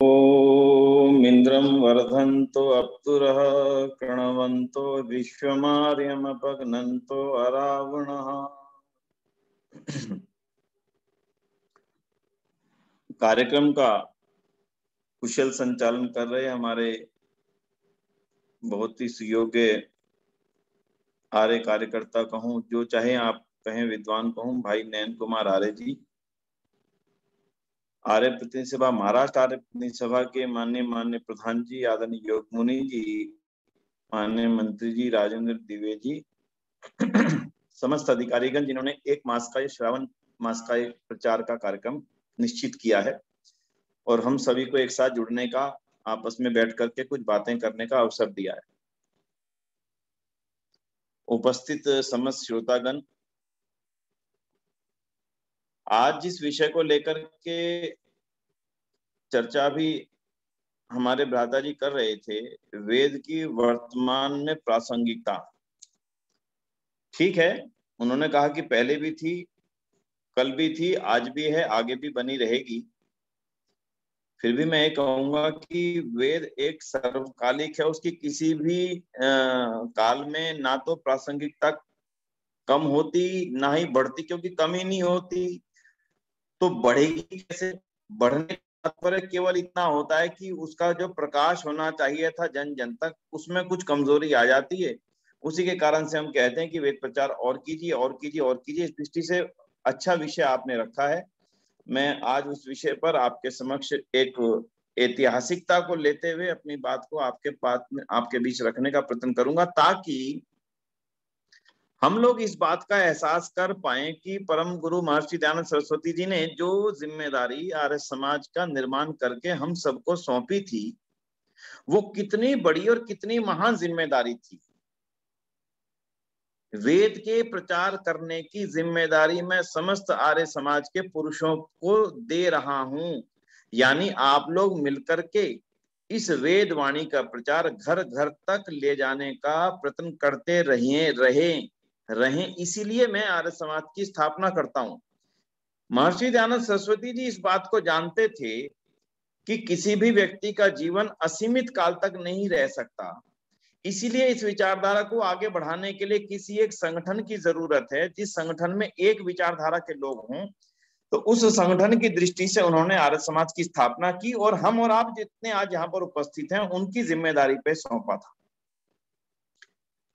ॐ इन्द्रं वर्धन्तो अप्सुरः कृण्वन्तो विश्वमार्यमपघ्नन्तो अरावणः। कार्यक्रम का कुशल संचालन कर रहे हमारे बहुत ही सुयोग्य आर्य कार्यकर्ता कहूं, जो चाहे आप कहें विद्वान कहूं, भाई नयन कुमार आर्य जी, आर्य प्रतिनिधि सभा महाराष्ट्र आर्य प्रतिनिधि सभा के माननीय प्रधान जी आदरणीय योगमुनि जी, माननीय मंत्री जी राजेंद्र द्विवेदी, समस्त अधिकारीगण जिन्होंने एक मास का, श्रावण मास का एक प्रचार का कार्यक्रम निश्चित किया है और हम सभी को एक साथ जुड़ने का, आपस में बैठ करके कुछ बातें करने का अवसर दिया है। उपस्थित समस्त श्रोतागण, आज जिस विषय को लेकर के चर्चा भी हमारे भ्राता जी कर रहे थे, वेद की वर्तमान में प्रासंगिकता, ठीक है, उन्होंने कहा कि पहले भी थी, कल भी थी, आज भी है, आगे भी बनी रहेगी। फिर भी मैं ये कहूंगा कि वेद एक सर्वकालिक है, उसकी किसी भी काल में ना तो प्रासंगिकता कम होती ना ही बढ़ती, क्योंकि कम ही नहीं होती तो बढ़ेगी कैसे? बढ़ने का तात्पर्य केवल इतना होता है कि उसका जो प्रकाश होना चाहिए था जन जन तक, उसमें कुछ कमजोरी आ जाती है। उसी के कारण से हम कहते हैं कि वेद प्रचार और कीजिए और कीजिए और कीजिए। इस दृष्टि से अच्छा विषय आपने रखा है। मैं आज उस विषय पर आपके समक्ष एक ऐतिहासिकता को लेते हुए अपनी बात को आपके बीच रखने का प्रयत्न करूंगा, ताकि हम लोग इस बात का एहसास कर पाए कि परम गुरु महर्षि दयानंद सरस्वती जी ने जो जिम्मेदारी आर्य समाज का निर्माण करके हम सबको सौंपी थी, वो कितनी बड़ी और कितनी महान जिम्मेदारी थी। वेद के प्रचार करने की जिम्मेदारी मैं समस्त आर्य समाज के पुरुषों को दे रहा हूं, यानी आप लोग मिलकर के इस वेद वाणी का प्रचार घर घर तक ले जाने का प्रयत्न करते रहें। इसीलिए मैं आर्य समाज की स्थापना करता हूं। महर्षि दयानंद सरस्वती जी इस बात को जानते थे कि किसी भी व्यक्ति का जीवन असीमित काल तक नहीं रह सकता, इसीलिए इस विचारधारा को आगे बढ़ाने के लिए किसी एक संगठन की जरूरत है, जिस संगठन में एक विचारधारा के लोग हों। तो उस संगठन की दृष्टि से उन्होंने आर्य समाज की स्थापना की और हम और आप जितने आज यहाँ पर उपस्थित हैं, उनकी जिम्मेदारी पे सौंपा था।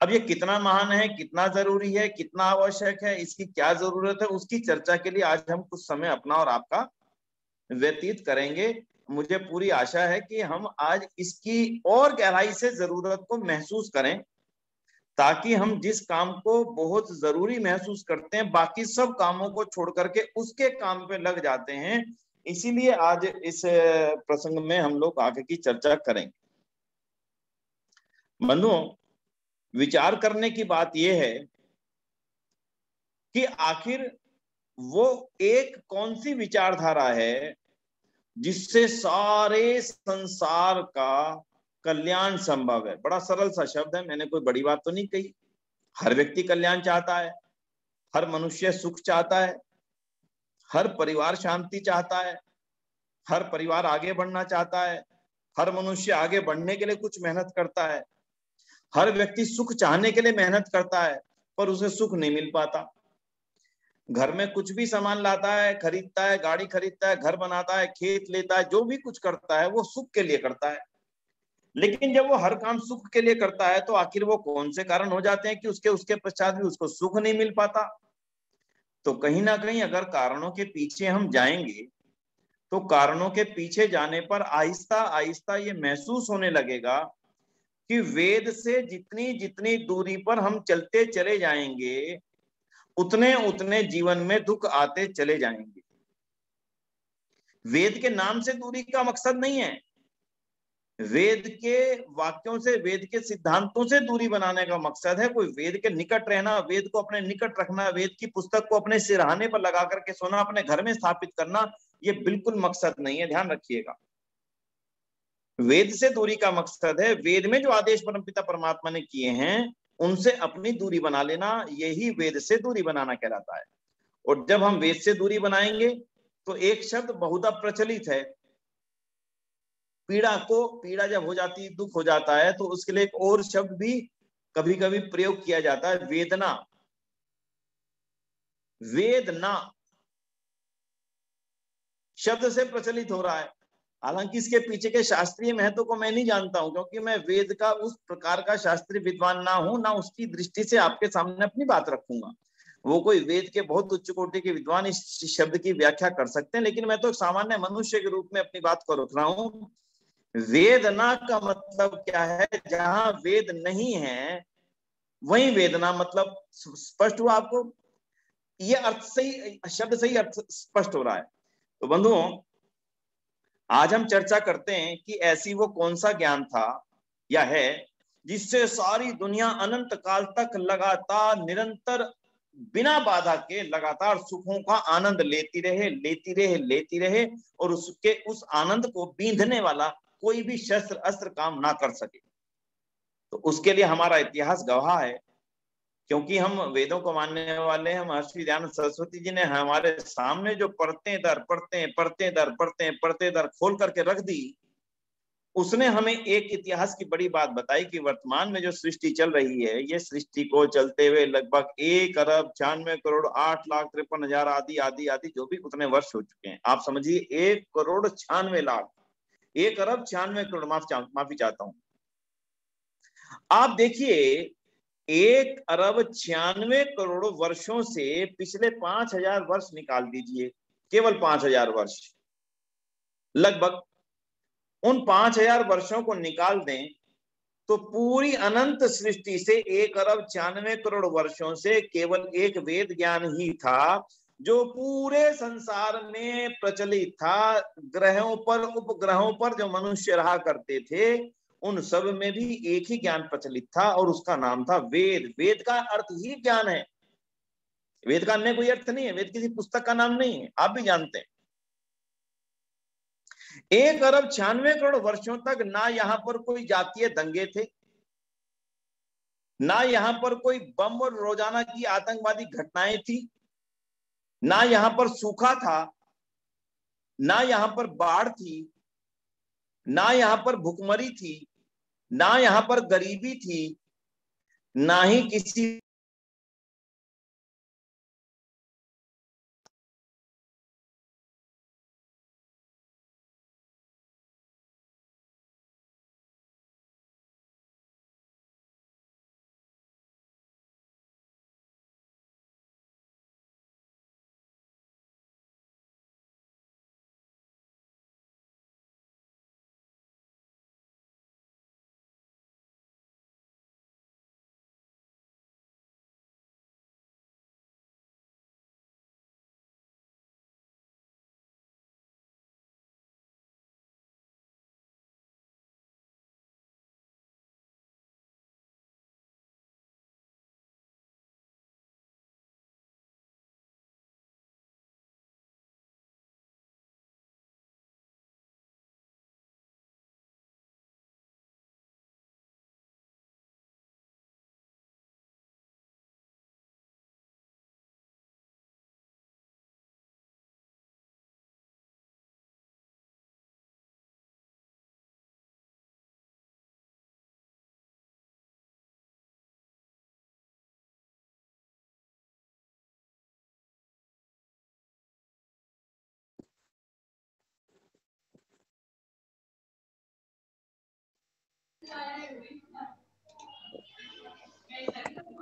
अब ये कितना महान है, कितना जरूरी है, कितना आवश्यक है, इसकी क्या जरूरत है, उसकी चर्चा के लिए आज हम कुछ समय अपना और आपका व्यतीत करेंगे। मुझे पूरी आशा है कि हम आज इसकी और गहराई से जरूरत को महसूस करें, ताकि हम जिस काम को बहुत जरूरी महसूस करते हैं, बाकी सब कामों को छोड़ करके उसके काम पे लग जाते हैं। इसीलिए आज इस प्रसंग में हम लोग आगे की चर्चा करेंगे। बंधुओं, विचार करने की बात यह है कि आखिर वो एक कौन सी विचारधारा है जिससे सारे संसार का कल्याण संभव है। बड़ा सरल सा शब्द है, मैंने कोई बड़ी बात तो नहीं कही। हर व्यक्ति कल्याण चाहता है, हर मनुष्य सुख चाहता है, हर परिवार शांति चाहता है, हर परिवार आगे बढ़ना चाहता है, हर मनुष्य आगे बढ़ने के लिए कुछ मेहनत करता है, हर व्यक्ति सुख चाहने के लिए मेहनत करता है, पर उसे सुख नहीं मिल पाता। घर में कुछ भी सामान लाता है, खरीदता है, गाड़ी खरीदता है, घर बनाता है, खेत लेता है, जो भी कुछ करता है वो सुख के लिए करता है। लेकिन जब वो हर काम सुख के लिए करता है, तो आखिर वो कौन से कारण हो जाते हैं कि उसके पश्चात भी उसको सुख नहीं मिल पाता? तो कहीं ना कहीं अगर कारणों के पीछे हम जाएंगे, तो कारणों के पीछे जाने पर आहिस्ता आहिस्ता ये महसूस होने लगेगा कि वेद से जितनी जितनी दूरी पर हम चलते चले जाएंगे, उतने उतने जीवन में दुख आते चले जाएंगे। वेद के नाम से दूरी का मकसद नहीं है, वेद के वाक्यों से, वेद के सिद्धांतों से दूरी बनाने का मकसद है। कोई वेद के निकट रहना, वेद को अपने निकट रखना, वेद की पुस्तक को अपने सिरहाने पर लगा करके सोना, अपने घर में स्थापित करना, ये बिल्कुल मकसद नहीं है, ध्यान रखिएगा। वेद से दूरी का मकसद है वेद में जो आदेश परमपिता परमात्मा ने किए हैं, उनसे अपनी दूरी बना लेना, यही वेद से दूरी बनाना कहलाता है। और जब हम वेद से दूरी बनाएंगे, तो एक शब्द बहुधा प्रचलित है, पीड़ा जब हो जाती है, दुख हो जाता है, तो उसके लिए एक और शब्द भी कभी कभी प्रयोग किया जाता है, वेदना। वेदना शब्द से प्रचलित हो रहा है। हालांकि इसके पीछे के शास्त्रीय महत्व को मैं नहीं जानता हूं, क्योंकि मैं वेद का उस प्रकार का शास्त्रीय विद्वान ना हूं, ना उसकी दृष्टि से आपके सामने अपनी बात रखूंगा। वो कोई वेद के बहुत उच्च कोटि के विद्वान इस शब्द की व्याख्या कर सकते हैं, लेकिन मैं तो सामान्य मनुष्य के रूप में अपनी बात को रख रहा हूं। वेदना का मतलब क्या है? जहां वेद नहीं है वही वेदना, मतलब स्पष्ट हुआ आपको? ये अर्थ सही, शब्द सही अर्थ स्पष्ट हो रहा है। तो बंधुओं, आज हम चर्चा करते हैं कि ऐसी वो कौन सा ज्ञान था या है जिससे सारी दुनिया अनंत काल तक लगातार निरंतर बिना बाधा के लगातार सुखों का आनंद लेती रहे, लेती रहे, लेती रहे, और उसके उस आनंद को बींधने वाला कोई भी शस्त्र अस्त्र काम ना कर सके। तो उसके लिए हमारा इतिहास गवाह है, क्योंकि हम वेदों को मानने वाले हैं। महर्षि दयानंद सरस्वती जी ने हमारे सामने जो परतें दर परतें दर खोल करके रख दी, उसने हमें एक इतिहास की बड़ी बात बताई कि वर्तमान में जो सृष्टि चल रही है, ये सृष्टि को चलते हुए लगभग 1,96,08,53,000 आदि आदि आदि जो भी उतने वर्ष हो चुके हैं। आप समझिए 1,96,00,000, 1,96,00,000 माफी चाहता हूं। आप देखिए 1,96,00,000 वर्षों से पिछले 5,000 वर्ष निकाल दीजिए, केवल 5,000 वर्ष, लगभग उन 5,000 वर्षों को निकाल दें तो पूरी अनंत सृष्टि से 1,96,00,000 वर्षों से केवल एक वेद ज्ञान ही था जो पूरे संसार में प्रचलित था। ग्रहों पर, उपग्रहों पर जो मनुष्य रहा करते थे, उन सब में भी एक ही ज्ञान प्रचलित था, और उसका नाम था वेद। वेद का अर्थ ही ज्ञान है, वेद का अन्य कोई अर्थ नहीं है, वेद किसी पुस्तक का नाम नहीं है, आप भी जानते हैं। 1,96,00,000 वर्षों तक ना यहां पर कोई जातीय दंगे थे, ना यहां पर कोई बम और रोजाना की आतंकवादी घटनाएं थी, ना यहां पर सूखा था, ना यहां पर बाढ़ थी, ना यहां पर भुखमरी थी, ना यहां पर गरीबी थी, ना ही किसी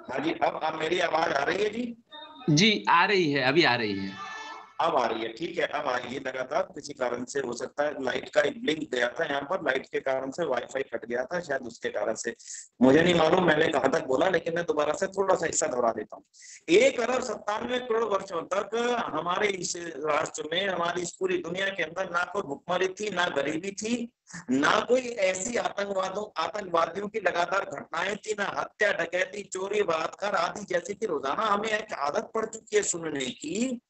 हाँ जी, अब मेरी आवाज आ रही है जी? जी आ रही है, अभी आ रही है। अब आ रही है, ठीक है। अब आ रही है। लगातार किसी कारण से हो सकता है, लाइट का एक ब्लिंक गया था यहाँ पर, लाइट के कारण से वाईफाई कट गया था शायद, उसके कारण से मुझे नहीं मालूम मैंने कहां तक बोला, लेकिन मैं दोबारा से थोड़ा सा हिस्सा दोहरा देता हूँ। 1,97,00,00,000 वर्षों तक हमारे इस राष्ट्र में, हमारी इस पूरी दुनिया के अंदर ना कोई भुखमरी थी, ना गरीबी थी, ना कोई ऐसी आतंकवादियों की लगातार घटनाएं थी, ना हत्या, डकैती, चोरी, बलात्कार आदि जैसी की रोजाना हमें एक आदत पड़ चुकी है सुनने की।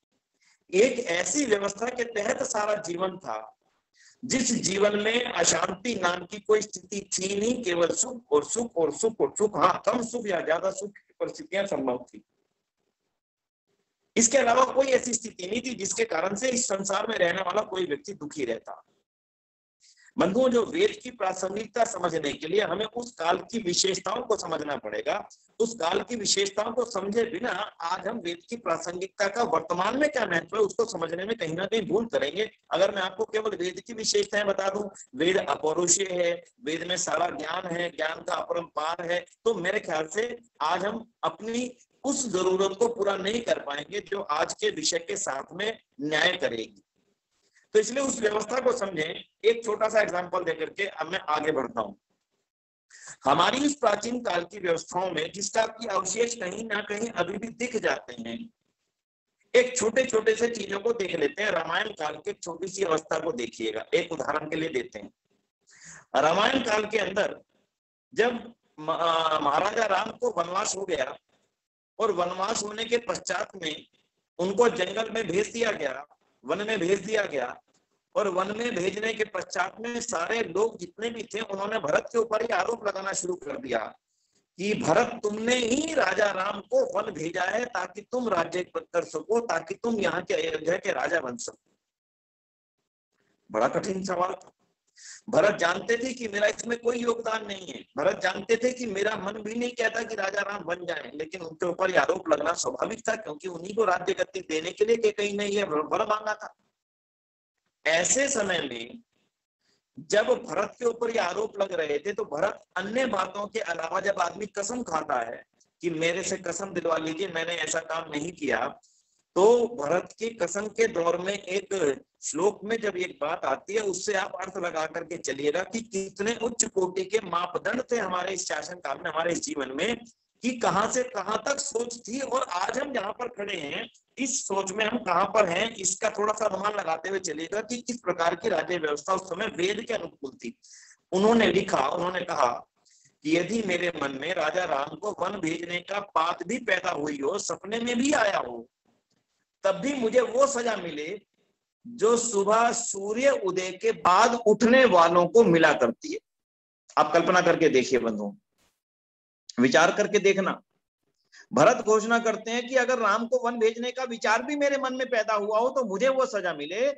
एक ऐसी व्यवस्था के तहत सारा जीवन था जिस जीवन में अशांति नाम की कोई स्थिति थी नहीं, केवल सुख और सुख और सुख और सुख। हाँ, कम सुख या ज्यादा सुख की परिस्थितियां संभव थी, इसके अलावा कोई ऐसी स्थिति नहीं थी जिसके कारण से इस संसार में रहने वाला कोई व्यक्ति दुखी रहता। बंधुओं, जो वेद की प्रासंगिकता समझने के लिए हमें उस काल की विशेषताओं को समझना पड़ेगा। उस काल की विशेषताओं को समझे बिना आज हम वेद की प्रासंगिकता का वर्तमान में क्या महत्व है उसको समझने में कहीं ना कहीं भूल करेंगे। अगर मैं आपको केवल वेद की विशेषताएं बता दूं, वेद अपौरुषीय है, वेद में सारा ज्ञान है, ज्ञान का अपरंपार है, तो मेरे ख्याल से आज हम अपनी उस जरूरत को पूरा नहीं कर पाएंगे जो आज के विषय के साथ में न्याय करेगी। तो इसलिए उस व्यवस्था को समझें। एक छोटा सा एग्जांपल देकर के अब मैं आगे बढ़ता हूं। हमारी इस प्राचीन काल की व्यवस्थाओं में जिसका की अवशेष कहीं ना कहीं अभी भी दिख जाते हैं, एक छोटे छोटे से चीजों को देख लेते हैं। रामायण काल के छोटी सी अवस्था को देखिएगा, एक उदाहरण के लिए देते हैं। रामायण काल के अंदर जब महाराजा राम को वनवास हो गया और वनवास होने के पश्चात में उनको जंगल में भेज दिया गया, वन में भेज दिया गया, और वन में भेजने के पश्चात में सारे लोग जितने भी थे उन्होंने भरत के ऊपर ही आरोप लगाना शुरू कर दिया कि भरत तुमने ही राजा राम को वन भेजा है ताकि तुम राज्य कर सको, ताकि तुम यहाँ के अयोध्या के राजा बन सको। बड़ा कठिन सवाल था। भरत जानते थे कि मेरा इसमें कोई योगदान नहीं है, भरत जानते थे कि मेरा मन भी नहीं कहता कि राजा राम बन जाए, लेकिन उनके ऊपर आरोप लगना स्वाभाविक था क्योंकि उन्हीं को राज्य गद्दी देने के लिए कहीं नहीं है वर मांगा था। ऐसे समय में जब भरत के ऊपर ये आरोप लग रहे थे तो भरत अन्य बातों के अलावा, जब आदमी कसम खाता है कि मेरे से कसम दिलवा लीजिए मैंने ऐसा काम नहीं किया, तो भरत की कसम के दौर में एक श्लोक में जब एक बात आती है उससे आप अर्थ लगा करके चलिएगा कि कितने उच्च कोटि के मापदंड थे हमारे इस शासन काल में, हमारे इस जीवन में, कि कहां से कहां तक सोच थी और आज हम जहां पर खड़े हैं इस सोच में हम कहां पर हैं इसका थोड़ा सा अनुमान लगाते हुए चलिएगा कि किस प्रकार की राज्य व्यवस्था उस समय वेद के अनुकूल थी। उन्होंने लिखा, उन्होंने कहा कि यदि मेरे मन में राजा राम को वन भेजने का बात भी पैदा हुई हो, सपने में भी आया हो, तब भी मुझे वो सजा मिले जो सुबह सूर्य उदय के बाद उठने वालों को मिला करती है। आप कल्पना करके देखिए बंधुओं, विचार करके देखना। भरत घोषणा करते हैं कि अगर राम को वन भेजने का विचार भी मेरे मन में पैदा हुआ हो तो मुझे वो सजा मिले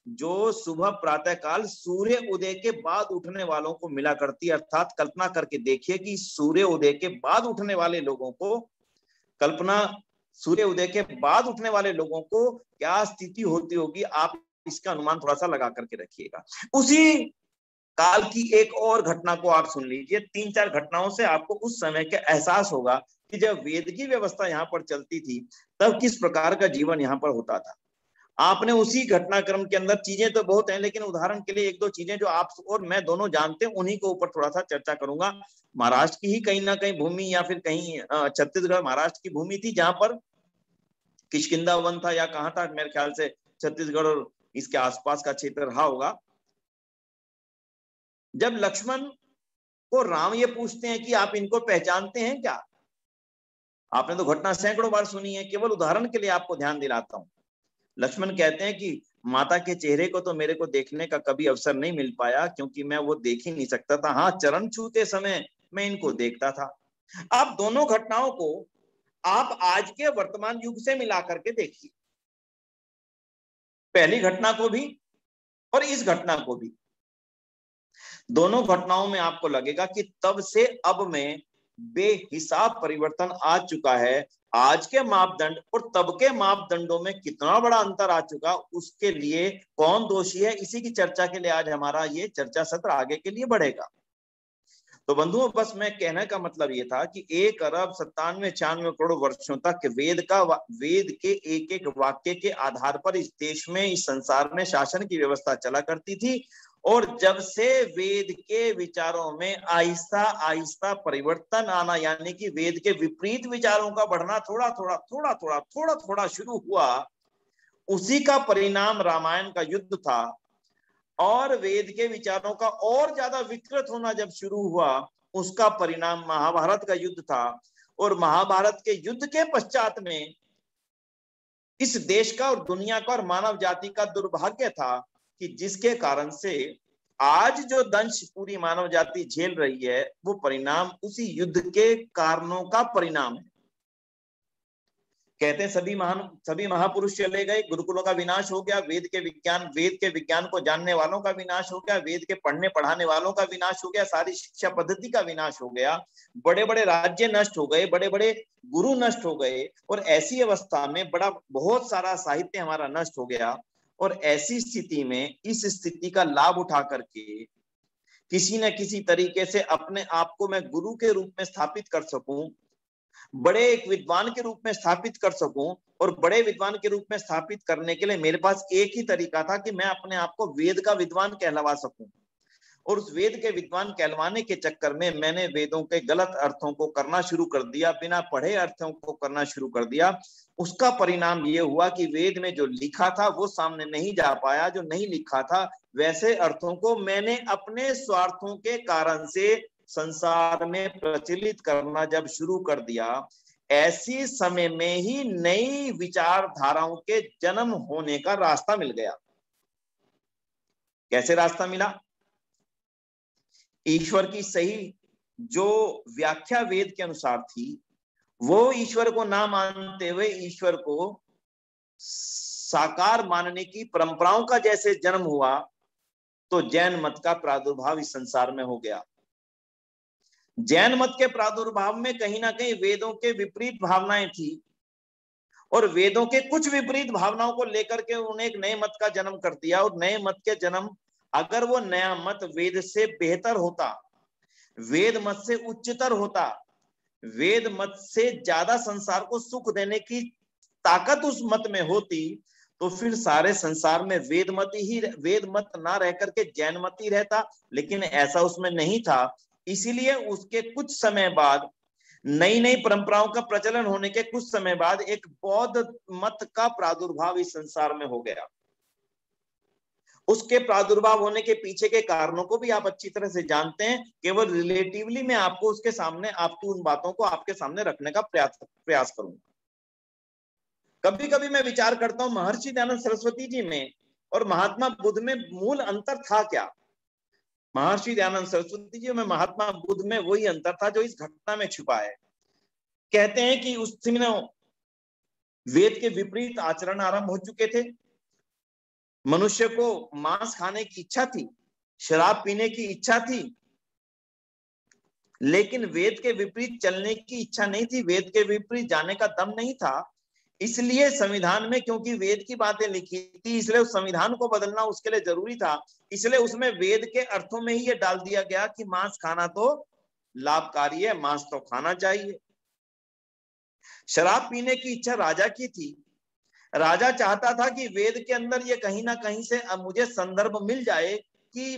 जो सुबह प्रातः काल सूर्य उदय के बाद उठने वालों को मिला करती। अर्थात कल्पना करके देखिए कि सूर्य उदय के बाद उठने वाले लोगों को, कल्पना सूर्य उदय के बाद उठने वाले लोगों को क्या स्थिति होती होगी, आप इसका अनुमान थोड़ा सा लगा करके रखिएगा। उसी काल की एक और घटना को आप सुन लीजिए। 3-4 घटनाओं से आपको उस समय का एहसास होगा कि जब वेद की व्यवस्था यहाँ पर चलती थी तब किस प्रकार का जीवन यहाँ पर होता था। आपने उसी घटनाक्रम के अंदर, चीजें तो बहुत हैं लेकिन उदाहरण के लिए 1-2 चीजें जो आप और मैं दोनों जानते हैं उन्हीं के ऊपर थोड़ा सा चर्चा करूंगा। महाराष्ट्र की ही कहीं ना कहीं भूमि या फिर कहीं छत्तीसगढ़ महाराष्ट्र की भूमि थी जहां पर किष्किंधा वन था या कहाँ था, मेरे ख्याल से छत्तीसगढ़ और इसके आसपास का क्षेत्र रहा होगा। जब लक्ष्मण को राम ये पूछते हैं कि आप इनको पहचानते हैं क्या, आपने तो घटना सैकड़ों बार सुनी है, केवल उदाहरण के लिए आपको ध्यान दिलाता हूं। लक्ष्मण कहते हैं कि माता के चेहरे को तो मेरे को देखने का कभी अवसर नहीं मिल पाया क्योंकि मैं वो देख ही नहीं सकता था, हाँ चरण छूते समय मैं इनको देखता था। अब दोनों घटनाओं को आप आज के वर्तमान युग से मिला करके देखिए, पहली घटना को भी और इस घटना को भी। दोनों घटनाओं में आपको लगेगा कि तब से अब में बेहिसाब परिवर्तन आ चुका है। आज के मापदंड और तब के मापदंडों में कितना बड़ा अंतर आ चुका, उसके लिए कौन दोषी है, इसी की चर्चा के लिए आज हमारा ये चर्चा सत्र आगे के लिए बढ़ेगा। तो बंधुओं, बस मैं कहने का मतलब ये था कि 1 अरब 97-96 करोड़ वर्षों तक वेद के एक एक वाक्य के आधार पर इस देश में, इस संसार में शासन की व्यवस्था चला करती थी। और जब से वेद के विचारों में आहिस्ता आहिस्ता परिवर्तन आना, यानी कि वेद के विपरीत विचारों का बढ़ना थोड़ा थोड़ा शुरू हुआ, उसी का परिणाम रामायण का युद्ध था। और वेद के विचारों का और ज्यादा विकृत होना जब शुरू हुआ, उसका परिणाम महाभारत का युद्ध था। और महाभारत के युद्ध के पश्चात में इस देश का और दुनिया का और मानव जाति का दुर्भाग्य था कि जिसके कारण से आज जो दंश पूरी मानव जाति झेल रही है वो परिणाम उसी युद्ध के कारणों का परिणाम है। कहते हैं सभी महापुरुष चले गए, गुरुकुलों का विनाश हो गया, वेद के विज्ञान को जानने वालों का विनाश हो गया, वेद के पढ़ने पढ़ाने वालों का विनाश हो गया, सारी शिक्षा पद्धति का विनाश हो गया, बड़े बड़े राज्य नष्ट हो गए, बड़े बड़े गुरु नष्ट हो गए, और ऐसी अवस्था में बहुत सारा साहित्य हमारा नष्ट हो गया। और ऐसी स्थिति में इस स्थिति का लाभ उठा करके किसी न किसी तरीके से अपने आप को मैं गुरु के रूप में स्थापित कर सकूं, बड़े एक विद्वान के रूप में स्थापित कर सकूं, और बड़े विद्वान के रूप में स्थापित करने के लिए मेरे पास एक ही तरीका था कि मैं अपने आप को वेद का विद्वान कहलवा सकूं। और उस वेद के विद्वान कहलवाने के चक्कर में मैंने वेदों के गलत अर्थों को करना शुरू कर दिया, बिना पढ़े अर्थों को करना शुरू कर दिया। उसका परिणाम ये हुआ कि वेद में जो लिखा था वो सामने नहीं जा पाया, जो नहीं लिखा था वैसे अर्थों को मैंने अपने स्वार्थों के कारण से संसार में प्रचलित करना जब शुरू कर दिया, ऐसी समय में ही नई विचारधाराओं के जन्म होने का रास्ता मिल गया। कैसे रास्ता मिला? ईश्वर की सही जो व्याख्या वेद के अनुसार थी, वो ईश्वर को ना मानते हुए ईश्वर को साकार मानने की परंपराओं का जैसे जन्म हुआ, तो जैन मत का प्रादुर्भाव इस संसार में हो गया। जैन मत के प्रादुर्भाव में कहीं ना कहीं वेदों के विपरीत भावनाएं थी, और वेदों के कुछ विपरीत भावनाओं को लेकर के उन्होंने एक नए मत का जन्म कर दिया। और नए मत के जन्म, अगर वो नया मत वेद से बेहतर होता, वेद मत से उच्चतर होता, वेद मत से ज्यादा संसार को सुख देने की ताकत उस मत में होती, तो फिर सारे संसार में वेद मत ना रह करके जैन मत ही रहता। लेकिन ऐसा उसमें नहीं था। इसीलिए उसके कुछ समय बाद, नई नई परंपराओं का प्रचलन होने के कुछ समय बाद, एक बौद्ध मत का प्रादुर्भाव इस संसार में हो गया। उसके प्रादुर्भाव होने के पीछे के कारणों को भी आप अच्छी तरह से जानते हैं। केवल रिलेटिवली मैं आपको उसके सामने, आपकी उन बातों को आपके सामने रखने का प्रयास करूंगा। कभी कभी मैं विचार करता हूं महर्षि दयानंद सरस्वती जी में और महात्मा बुद्ध में मूल अंतर था क्या? महर्षि दयानंद सरस्वती जी में महात्मा बुद्ध में वही अंतर था जो इस घटना में छुपा है। कहते हैं कि उस समय वेद के विपरीत आचरण आरंभ हो चुके थे। मनुष्य को मांस खाने की इच्छा थी, शराब पीने की इच्छा थी, लेकिन वेद के विपरीत चलने की इच्छा नहीं थी, वेद के विपरीत जाने का दम नहीं था। इसलिए संविधान में, क्योंकि वेद की बातें लिखी थी, इसलिए उस संविधान को बदलना उसके लिए जरूरी था। इसलिए उसमें वेद के अर्थों में ही ये डाल दिया गया कि मांस खाना तो लाभकारी है, मांस तो खाना चाहिए। शराब पीने की इच्छा राजा की थी। राजा चाहता था कि वेद के अंदर ये कहीं ना कहीं से मुझे संदर्भ मिल जाए कि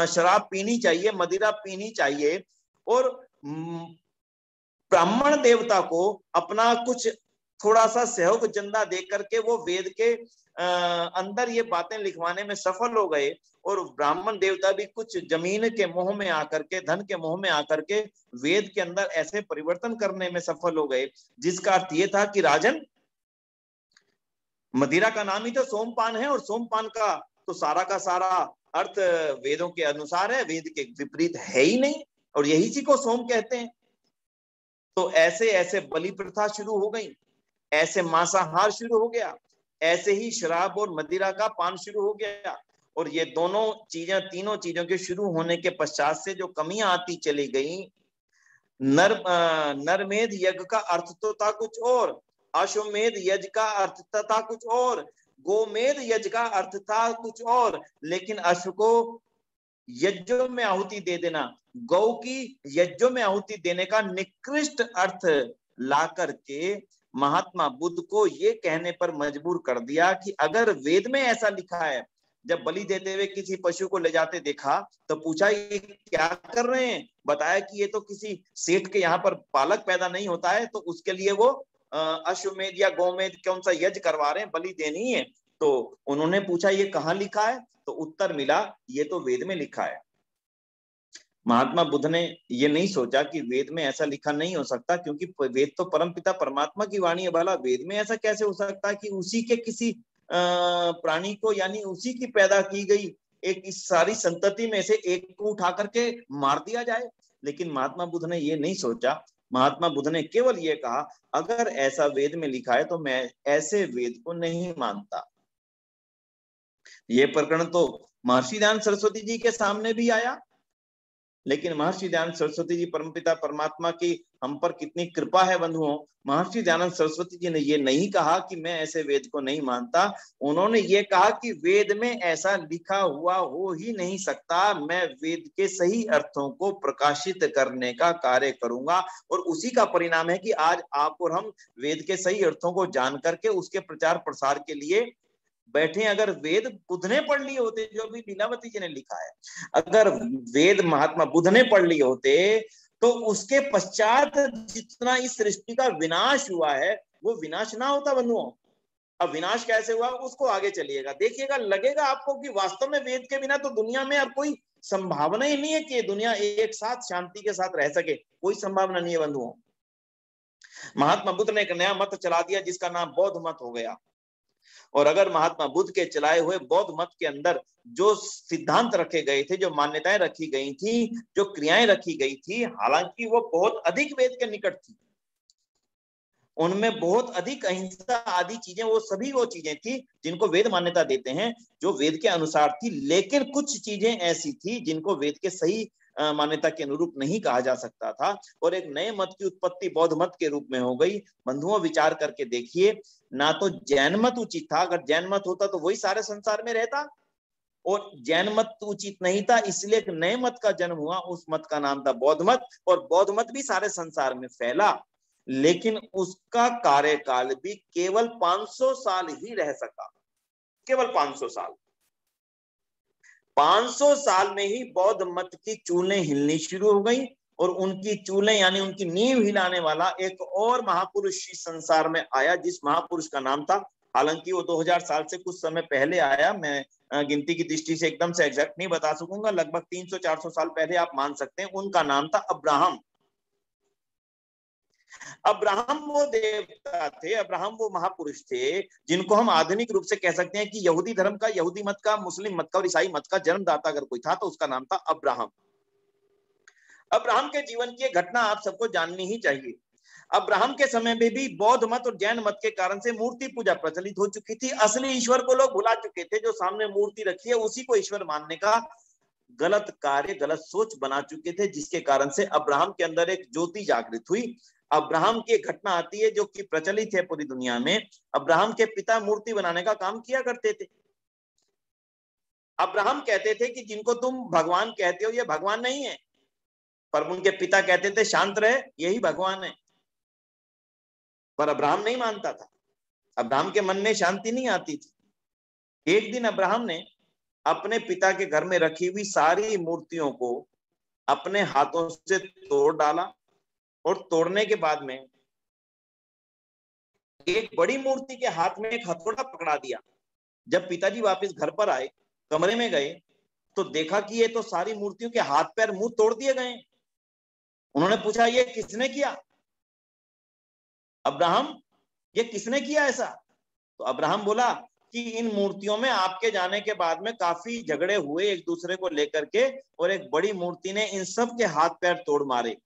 शराब पीनी चाहिए, मदिरा पीनी चाहिए, और ब्राह्मण देवता को अपना कुछ थोड़ा सा सहयोग चंदा दे करके वो वेद के अंदर ये बातें लिखवाने में सफल हो गए। और ब्राह्मण देवता भी कुछ जमीन के मोह में आकर के, धन के मोह में आकर के वेद के अंदर ऐसे परिवर्तन करने में सफल हो गए, जिसका अर्थ ये था कि राजन, मदिरा का नाम ही तो सोमपान है, और सोमपान का तो सारा का सारा अर्थ वेदों के अनुसार है, वेद के विपरीत है ही नहीं, और यही सी को सोम कहते हैं। तो ऐसे ऐसे बलि प्रथा शुरू हो गई, ऐसे मांसाहार शुरू हो गया, ऐसे ही शराब और मदिरा का पान शुरू हो गया। और ये दोनों चीजें, तीनों चीजों के शुरू होने के पश्चात से जो कमियां आती चली गई, नरमेध यज्ञ का अर्थ तो था कुछ और, अश्वमेध यज्ञ का अर्थ था कुछ और, गोमेध यज्ञ का अर्थ था कुछ और, लेकिन अश्व को यज्ञों में आहुति दे देना, गौ की यज्ञों में आहुति देने का निकृष्ट अर्थ ला करके महात्मा बुद्ध को ये कहने पर मजबूर कर दिया कि अगर वेद में ऐसा लिखा है, जब बलि देते हुए किसी पशु को ले जाते देखा तो पूछा ये क्या कर रहे हैं, बताया कि ये तो किसी सेठ के यहाँ पर बालक पैदा नहीं होता है, तो उसके लिए वो अश्वमेध या गोमेध कौन सा यज्ञ करवा रहे हैं, बलि देनी है। तो उन्होंने पूछा ये कहाँ लिखा है, तो उत्तर मिला ये तो वेद में लिखा है। महात्मा बुद्ध ने ये नहीं सोचा कि वेद में ऐसा लिखा नहीं हो सकता, क्योंकि वेद तो परमपिता परमात्मा की वाणी है, भला वेद में ऐसा कैसे हो सकता है कि उसी के किसी प्राणी को, यानी उसी की पैदा की गई एक इस सारी संतति में से एक को उठा करके मार दिया जाए। लेकिन महात्मा बुद्ध ने ये नहीं सोचा महात्मा बुद्ध ने केवल ये कहा, अगर ऐसा वेद में लिखा है तो मैं ऐसे वेद को नहीं मानता। ये प्रकरण तो महर्षि दयानंद सरस्वती जी के सामने भी आया, लेकिन महर्षि दयानंद सरस्वती जी परमपिता परमात्मा की हम पर कितनी कृपा है बंधुओं। महर्षि दयानंद सरस्वती जी ने ये नहीं कहा कि मैं ऐसे वेद को नहीं मानता, उन्होंने ये कहा कि वेद में ऐसा लिखा हुआ हो ही नहीं सकता, मैं वेद के सही अर्थों को प्रकाशित करने का कार्य करूंगा। और उसी का परिणाम है कि आज आप और हम वेद के सही अर्थों को जान करके उसके प्रचार प्रसार के लिए बैठे। अगर वेद बुद्ध ने पढ़ लिए होते, जो भी लीलावती जी ने लिखा है, अगर वेद महात्मा बुद्ध ने पढ़ लिए होते तो उसके पश्चात जितना इस सृष्टि का विनाश हुआ है वो विनाश ना होता बंधुओं। अब विनाश कैसे हुआ उसको आगे चलिएगा देखिएगा, लगेगा आपको कि वास्तव में वेद के बिना तो दुनिया में अब कोई संभावना ही नहीं है कि दुनिया एक साथ शांति के साथ रह सके, कोई संभावना नहीं है बंधुओं। महात्मा बुद्ध ने एक नया मत चला दिया जिसका नाम बौद्ध मत हो गया। और अगर महात्मा बुद्ध के चलाए हुए बौद्ध मत के अंदर जो सिद्धांत रखे गए थे, जो मान्यताएं रखी गई थी, जो क्रियाएं रखी गई थी, हालांकि वो बहुत अधिक वेद के निकट थी, उनमें बहुत अधिक अहिंसा आदि चीजें, वो सभी वो चीजें थी जिनको वेद मान्यता देते हैं, जो वेद के अनुसार थी। लेकिन कुछ चीजें ऐसी थी जिनको वेद के सही मान्यता के अनुरूप नहीं कहा जा सकता था, और एक नए मत की उत्पत्ति बौद्ध मत के रूप में हो गई। बंधुओं विचार करके देखिए, ना तो जैन मत उचित था, अगर जैन मत होता तो वही सारे संसार में रहता, और जैन मत उचित नहीं था, इसलिए एक नए मत का जन्म हुआ, उस मत का नाम था बौद्ध मत। और बौद्ध मत भी सारे संसार में फैला, लेकिन उसका कार्यकाल भी केवल 500 साल ही रह सका, केवल 500 साल। 500 साल में ही बौद्ध मत की चूलें हिलनी शुरू हो गई, और उनकी चूलें यानी उनकी नींव हिलाने वाला एक और महापुरुष इस संसार में आया, जिस महापुरुष का नाम था, हालांकि वो 2000 साल से कुछ समय पहले आया, मैं गिनती की दृष्टि से एकदम से एग्जैक्ट नहीं बता सकूंगा, लगभग 300-400 साल पहले आप मान सकते हैं। उनका नाम था अब्राहम। अब्राहम वो देवता थे, अब्राहम वो महापुरुष थे जिनको हम आधुनिक रूप से कह सकते हैं कि यहूदी धर्म का, यहूदी मत का, मुस्लिम मत का और ईसाई मत का जन्मदाता अगर कोई था तो उसका नाम था अब्राहम। अब्राहम के जीवन की घटना आप सबको जाननी ही चाहिए। अब्राहम के समय में भी बौद्ध मत और जैन मत के कारण से मूर्ति पूजा प्रचलित हो चुकी थी। असली ईश्वर को लोग भुला चुके थे, जो सामने मूर्ति रखी है उसी को ईश्वर मानने का गलत कार्य, गलत सोच बना चुके थे, जिसके कारण से अब्राहम के अंदर एक ज्योति जागृत हुई। अब्राहम की घटना आती है जो कि प्रचलित है पूरी दुनिया में। अब्राहम के पिता मूर्ति बनाने का काम किया करते थे। अब्राहम कहते थे कि जिनको तुम भगवान कहते हो ये भगवान नहीं है, पर उनके पिता कहते थे शांत रहे, यही भगवान है। पर अब्राहम नहीं मानता था, अब्राहम के मन में शांति नहीं आती थी। एक दिन अब्राहम ने अपने पिता के घर में रखी हुई सारी मूर्तियों को अपने हाथों से तोड़ डाला, और तोड़ने के बाद में एक बड़ी मूर्ति के हाथ में एक हथौड़ा पकड़ा दिया। जब पिताजी वापस घर पर आए, कमरे में गए, तो देखा कि ये तो सारी मूर्तियों के हाथ पैर मुंह तोड़ दिए गए। उन्होंने पूछा ये किसने किया अब्राहम, ये किसने किया ऐसा? तो अब्राहम बोला कि इन मूर्तियों में आपके जाने के बाद में काफी झगड़े हुए एक दूसरे को लेकर के, और एक बड़ी मूर्ति ने इन सब के हाथ पैर तोड़ मारे।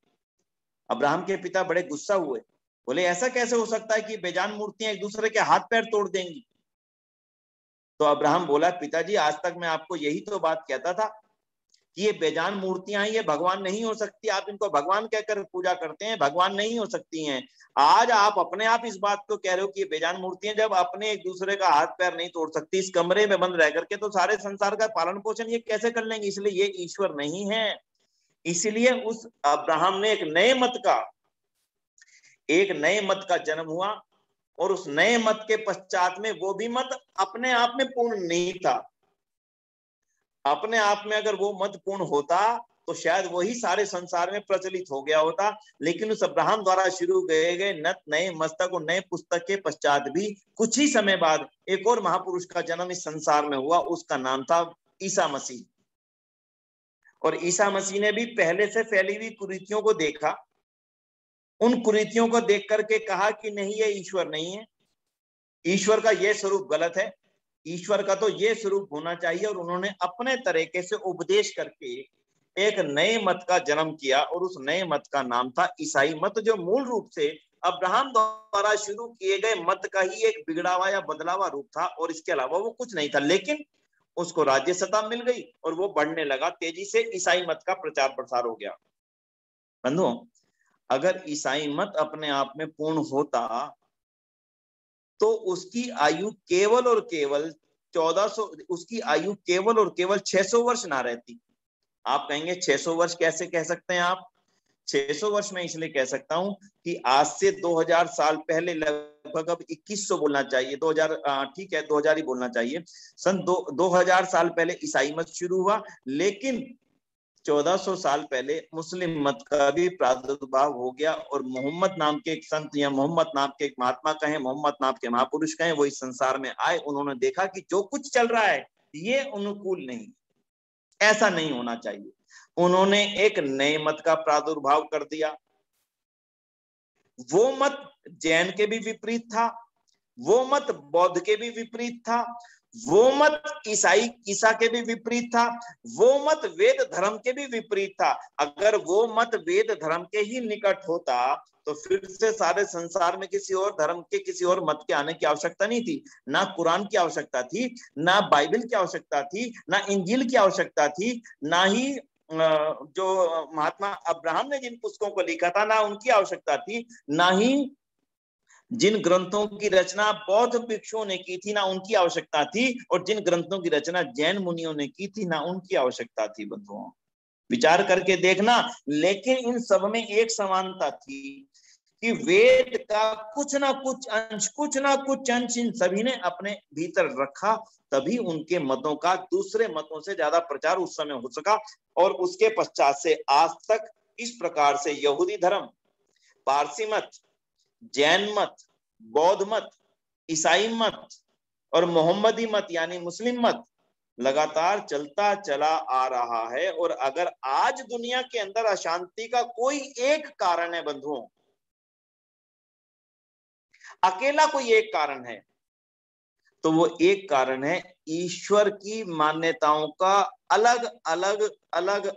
अब्राहम के पिता बड़े गुस्सा हुए, बोले ऐसा कैसे हो सकता है कि बेजान मूर्तियां एक दूसरे के हाथ पैर तोड़ देंगी? तो अब्राहम बोला, पिताजी आज तक मैं आपको यही तो बात कहता था कि ये बेजान मूर्तियां ये भगवान नहीं हो सकती, आप इनको भगवान कहकर पूजा करते हैं, भगवान नहीं हो सकती हैं। आज आप अपने आप इस बात को कह रहे हो कि ये बेजान मूर्तियां जब अपने एक दूसरे का हाथ पैर नहीं तोड़ सकती, इस कमरे में बंद रह करके तो सारे संसार का पालन पोषण ये कैसे कर लेंगे? इसलिए ये ईश्वर नहीं है। इसलिए उस अब्राहम ने एक नए मत का जन्म हुआ, और उस नए मत के पश्चात में वो भी मत अपने आप में पूर्ण नहीं था। अपने आप में अगर वो मत पूर्ण होता तो शायद वही सारे संसार में प्रचलित हो गया होता। लेकिन उस अब्राहम द्वारा शुरू किए गए नए मस्तक और नए पुस्तक के पश्चात भी कुछ ही समय बाद एक और महापुरुष का जन्म इस संसार में हुआ, उसका नाम था ईसा मसीह। और ईसा मसीह ने भी पहले से फैली हुई कुरीतियों को देखा, उन कुरीतियों को देख करके कहा कि नहीं, ये ईश्वर नहीं है, ईश्वर का ये स्वरूप गलत है, ईश्वर का तो ये स्वरूप होना चाहिए। और उन्होंने अपने तरीके से उपदेश करके एक नए मत का जन्म किया और उस नए मत का नाम था ईसाई मत, जो मूल रूप से अब्राहम द्वारा शुरू किए गए मत का ही एक बिगड़ा हुआ या बदला हुआ रूप था, और इसके अलावा वो कुछ नहीं था। लेकिन उसको राज्य सत्ता मिल गई और वो बढ़ने लगा तेजी से, ईसाई मत का प्रचार प्रसार हो गया। बंधुओं, अगर ईसाई मत अपने आप में पूर्ण होता तो उसकी आयु केवल और केवल 1400, उसकी आयु केवल और केवल 600 वर्ष ना रहती। आप कहेंगे 600 वर्ष कैसे कह सकते हैं आप? 600 वर्ष में इसलिए कह सकता हूं कि आज से 2000 साल पहले, लगभग अब 2100 बोलना चाहिए, 2000, ठीक है 2000 ही बोलना चाहिए, सन 2000 साल पहले ईसाई मत शुरू हुआ, लेकिन 1400 साल पहले मुस्लिम मत का भी प्रादुर्भाव हो गया, और मोहम्मद नाम के एक संत या मोहम्मद नाम के एक महात्मा कहें, मोहम्मद नाम के महापुरुष कहें, वो इस संसार में आए। उन्होंने देखा कि जो कुछ चल रहा है ये अनुकूल नहीं, ऐसा नहीं होना चाहिए। उन्होंने एक नए मत का प्रादुर्भाव कर दिया। वो मत जैन के भी विपरीत था, वो मत बौद्ध के भी विपरीत था, वो मत ईसा के भी विपरीत था, वो मत वेद धर्म के भी विपरीत था। अगर वो मत वेद धर्म के ही निकट होता तो फिर से सारे संसार में किसी और धर्म के, किसी और मत के आने की आवश्यकता नहीं थी। ना कुरान की आवश्यकता थी, ना बाइबल की आवश्यकता थी, ना इंजील की आवश्यकता थी, ना ही जो महात्मा अब्राहम ने जिन पुस्तकों को लिखा था ना उनकी आवश्यकता थी, ना ही जिन ग्रंथों की रचना बौद्ध भिक्षुओं ने की थी ना उनकी आवश्यकता थी, और जिन ग्रंथों की रचना जैन मुनियों ने की थी ना उनकी आवश्यकता थी। बंधुओं, विचार करके देखना। लेकिन इन सब में एक समानता थी कि वेद का कुछ ना कुछ अंश इन सभी ने अपने भीतर रखा, तभी उनके मतों का दूसरे मतों से ज्यादा प्रचार उस समय हो सका। और उसके पश्चात से आज तक इस प्रकार से यहूदी धर्म, पारसी मत, जैन मत, बौद्ध मत, ईसाई मत और मोहम्मदी मत यानी मुस्लिम मत लगातार चलता चला आ रहा है। और अगर आज दुनिया के अंदर अशांति का कोई एक कारण है बंधुओं, अकेला कोई एक कारण है, तो वो एक कारण है ईश्वर की मान्यताओं का अलग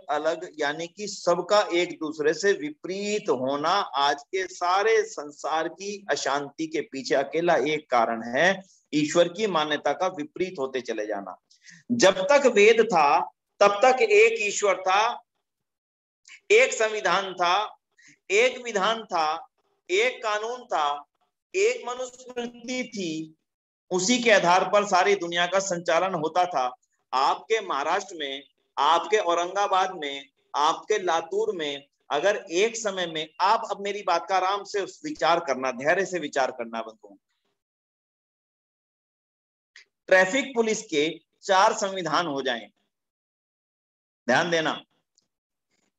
अलग यानी कि सबका एक दूसरे से विपरीत होना। आज के सारे संसार की अशांति के पीछे अकेला एक कारण है ईश्वर की मान्यता का विपरीत होते चले जाना। जब तक वेद था तब तक एक ईश्वर था, एक संविधान था, एक विधान था, एक कानून था, एक मनुस्मृति थी, उसी के आधार पर सारी दुनिया का संचालन होता था। आपके महाराष्ट्र में, आपके औरंगाबाद में, आपके लातूर में अगर एक समय में, आप अब मेरी बात का आराम से विचार करना, धैर्य से विचार करना बंधुओं, ट्रैफिक पुलिस के 4 संविधान हो जाएं, ध्यान देना।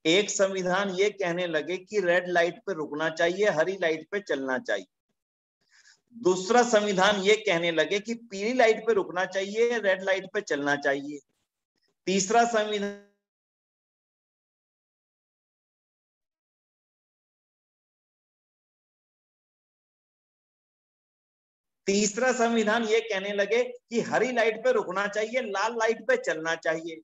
एक संविधान ये कहने लगे कि रेड लाइट पे रुकना चाहिए, हरी लाइट पे चलना चाहिए। दूसरा संविधान ये कहने लगे कि पीली लाइट पे रुकना चाहिए, रेड लाइट पे चलना चाहिए। तीसरा संविधान ये कहने लगे कि हरी लाइट पे रुकना चाहिए, लाल लाइट पे चलना चाहिए।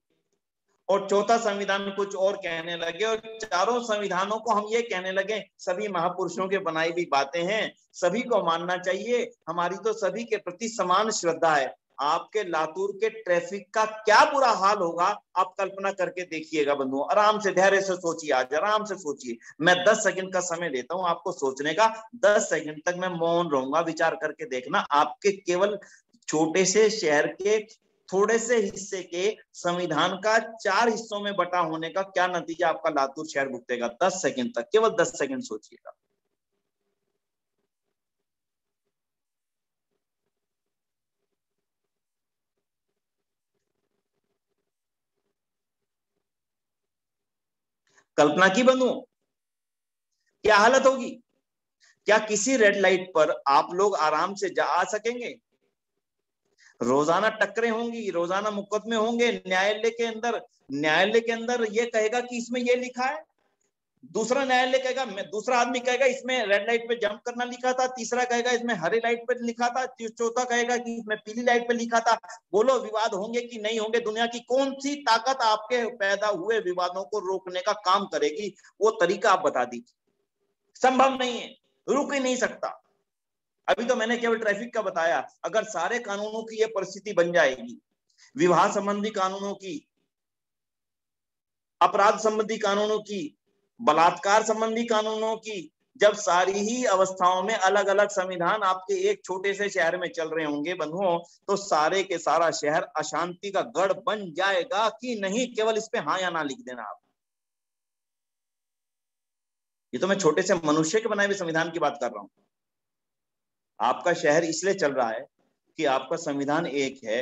और चौथा संविधान कुछ और कहने लगे। और चारों संविधानों को हम ये कहने लगे सभी महापुरुषों के बनाई हुई बातें हैं, सभी को मानना चाहिए, हमारी तो सभी के प्रति समान श्रद्धा है। आपके लातूर के ट्रैफिक का क्या बुरा हाल होगा, आप कल्पना करके देखिएगा बंधुओं। आराम से धैर्य से सोचिए, आज आराम से सोचिए। मैं 10 सेकंड का समय देता हूं आपको सोचने का। 10 सेकंड तक मैं मौन रहूंगा, विचार करके देखना। आपके केवल छोटे से शहर के थोड़े से हिस्से के संविधान का 4 हिस्सों में बटा होने का क्या नतीजा आपका लातूर शहर भुगतेगा। 10 सेकंड तक, केवल 10 सेकंड सोचिएगा। कल्पना की बंधुओं, क्या हालत होगी? क्या किसी रेड लाइट पर आप लोग आराम से जा आ सकेंगे? रोजाना टक्करें होंगी, रोजाना मुकदमे होंगे न्यायालय के अंदर। न्यायालय के अंदर ये कहेगा कि इसमें ये लिखा है, दूसरा न्यायालय कहेगा, दूसरा आदमी कहेगा इसमें रेड लाइट पे जंप करना लिखा था, तीसरा कहेगा इसमें हरी लाइट पे लिखा था, चौथा कहेगा कि इसमें पीली लाइट पे लिखा था। बोलो विवाद होंगे कि नहीं होंगे? दुनिया की कौन सी ताकत आपके पैदा हुए विवादों को रोकने का काम करेगी? वो तरीका आप बता दीजिए। संभव नहीं है, रुक ही नहीं सकता। अभी तो मैंने केवल ट्रैफिक का बताया। अगर सारे कानूनों की ये परिस्थिति बन जाएगी, विवाह संबंधी कानूनों की, अपराध संबंधी कानूनों की, बलात्कार संबंधी कानूनों की, जब सारी ही अवस्थाओं में अलग अलग संविधान आपके एक छोटे से शहर में चल रहे होंगे बंधुओं, तो सारे के सारा शहर अशांति का गढ़ बन जाएगा कि नहीं? केवल इस पे हाँ या ना लिख देना आप। ये तो मैं छोटे से मनुष्य के बनाए हुए संविधान की बात कर रहा हूं। आपका शहर इसलिए चल रहा है कि आपका संविधान एक है।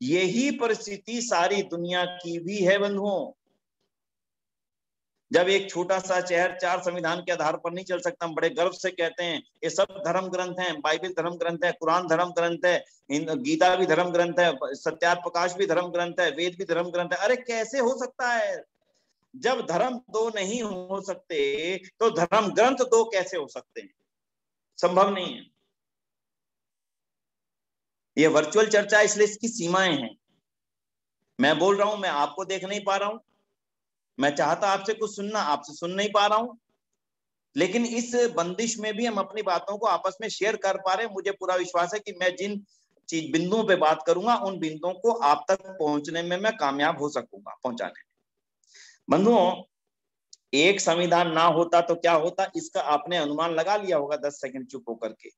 यही परिस्थिति सारी दुनिया की भी है बंधुओं। जब एक छोटा सा शहर 4 संविधान के आधार पर नहीं चल सकता, हम बड़े गर्व से कहते हैं ये सब धर्म ग्रंथ हैं, बाइबल धर्म ग्रंथ है, कुरान धर्म ग्रंथ है, गीता भी धर्म ग्रंथ है, सत्यार्थ प्रकाश भी धर्म ग्रंथ है, वेद भी धर्म ग्रंथ है। अरे कैसे हो सकता है? जब धर्म 2 नहीं हो सकते तो धर्म ग्रंथ 2 कैसे हो सकते हैं? संभव नहीं है। ये वर्चुअल चर्चा, इसलिए इसकी सीमाएं हैं। मैं बोल रहा हूं, मैं आपको देख नहीं पा रहा हूं, मैं चाहता आपसे कुछ सुनना, आपसे सुन नहीं पा रहा हूं, लेकिन इस बंदिश में भी हम अपनी बातों को आपस में शेयर कर पा रहे हैं। मुझे पूरा विश्वास है कि मैं जिन चीज बिंदुओं पे बात करूंगा उन बिंदुओं को आप तक पहुंचने में मैं कामयाब हो सकूंगा, पहुंचाने में। बंधुओं, एक संविधान ना होता तो क्या होता, इसका आपने अनुमान लगा लिया होगा 10 सेकंड चुप होकर के।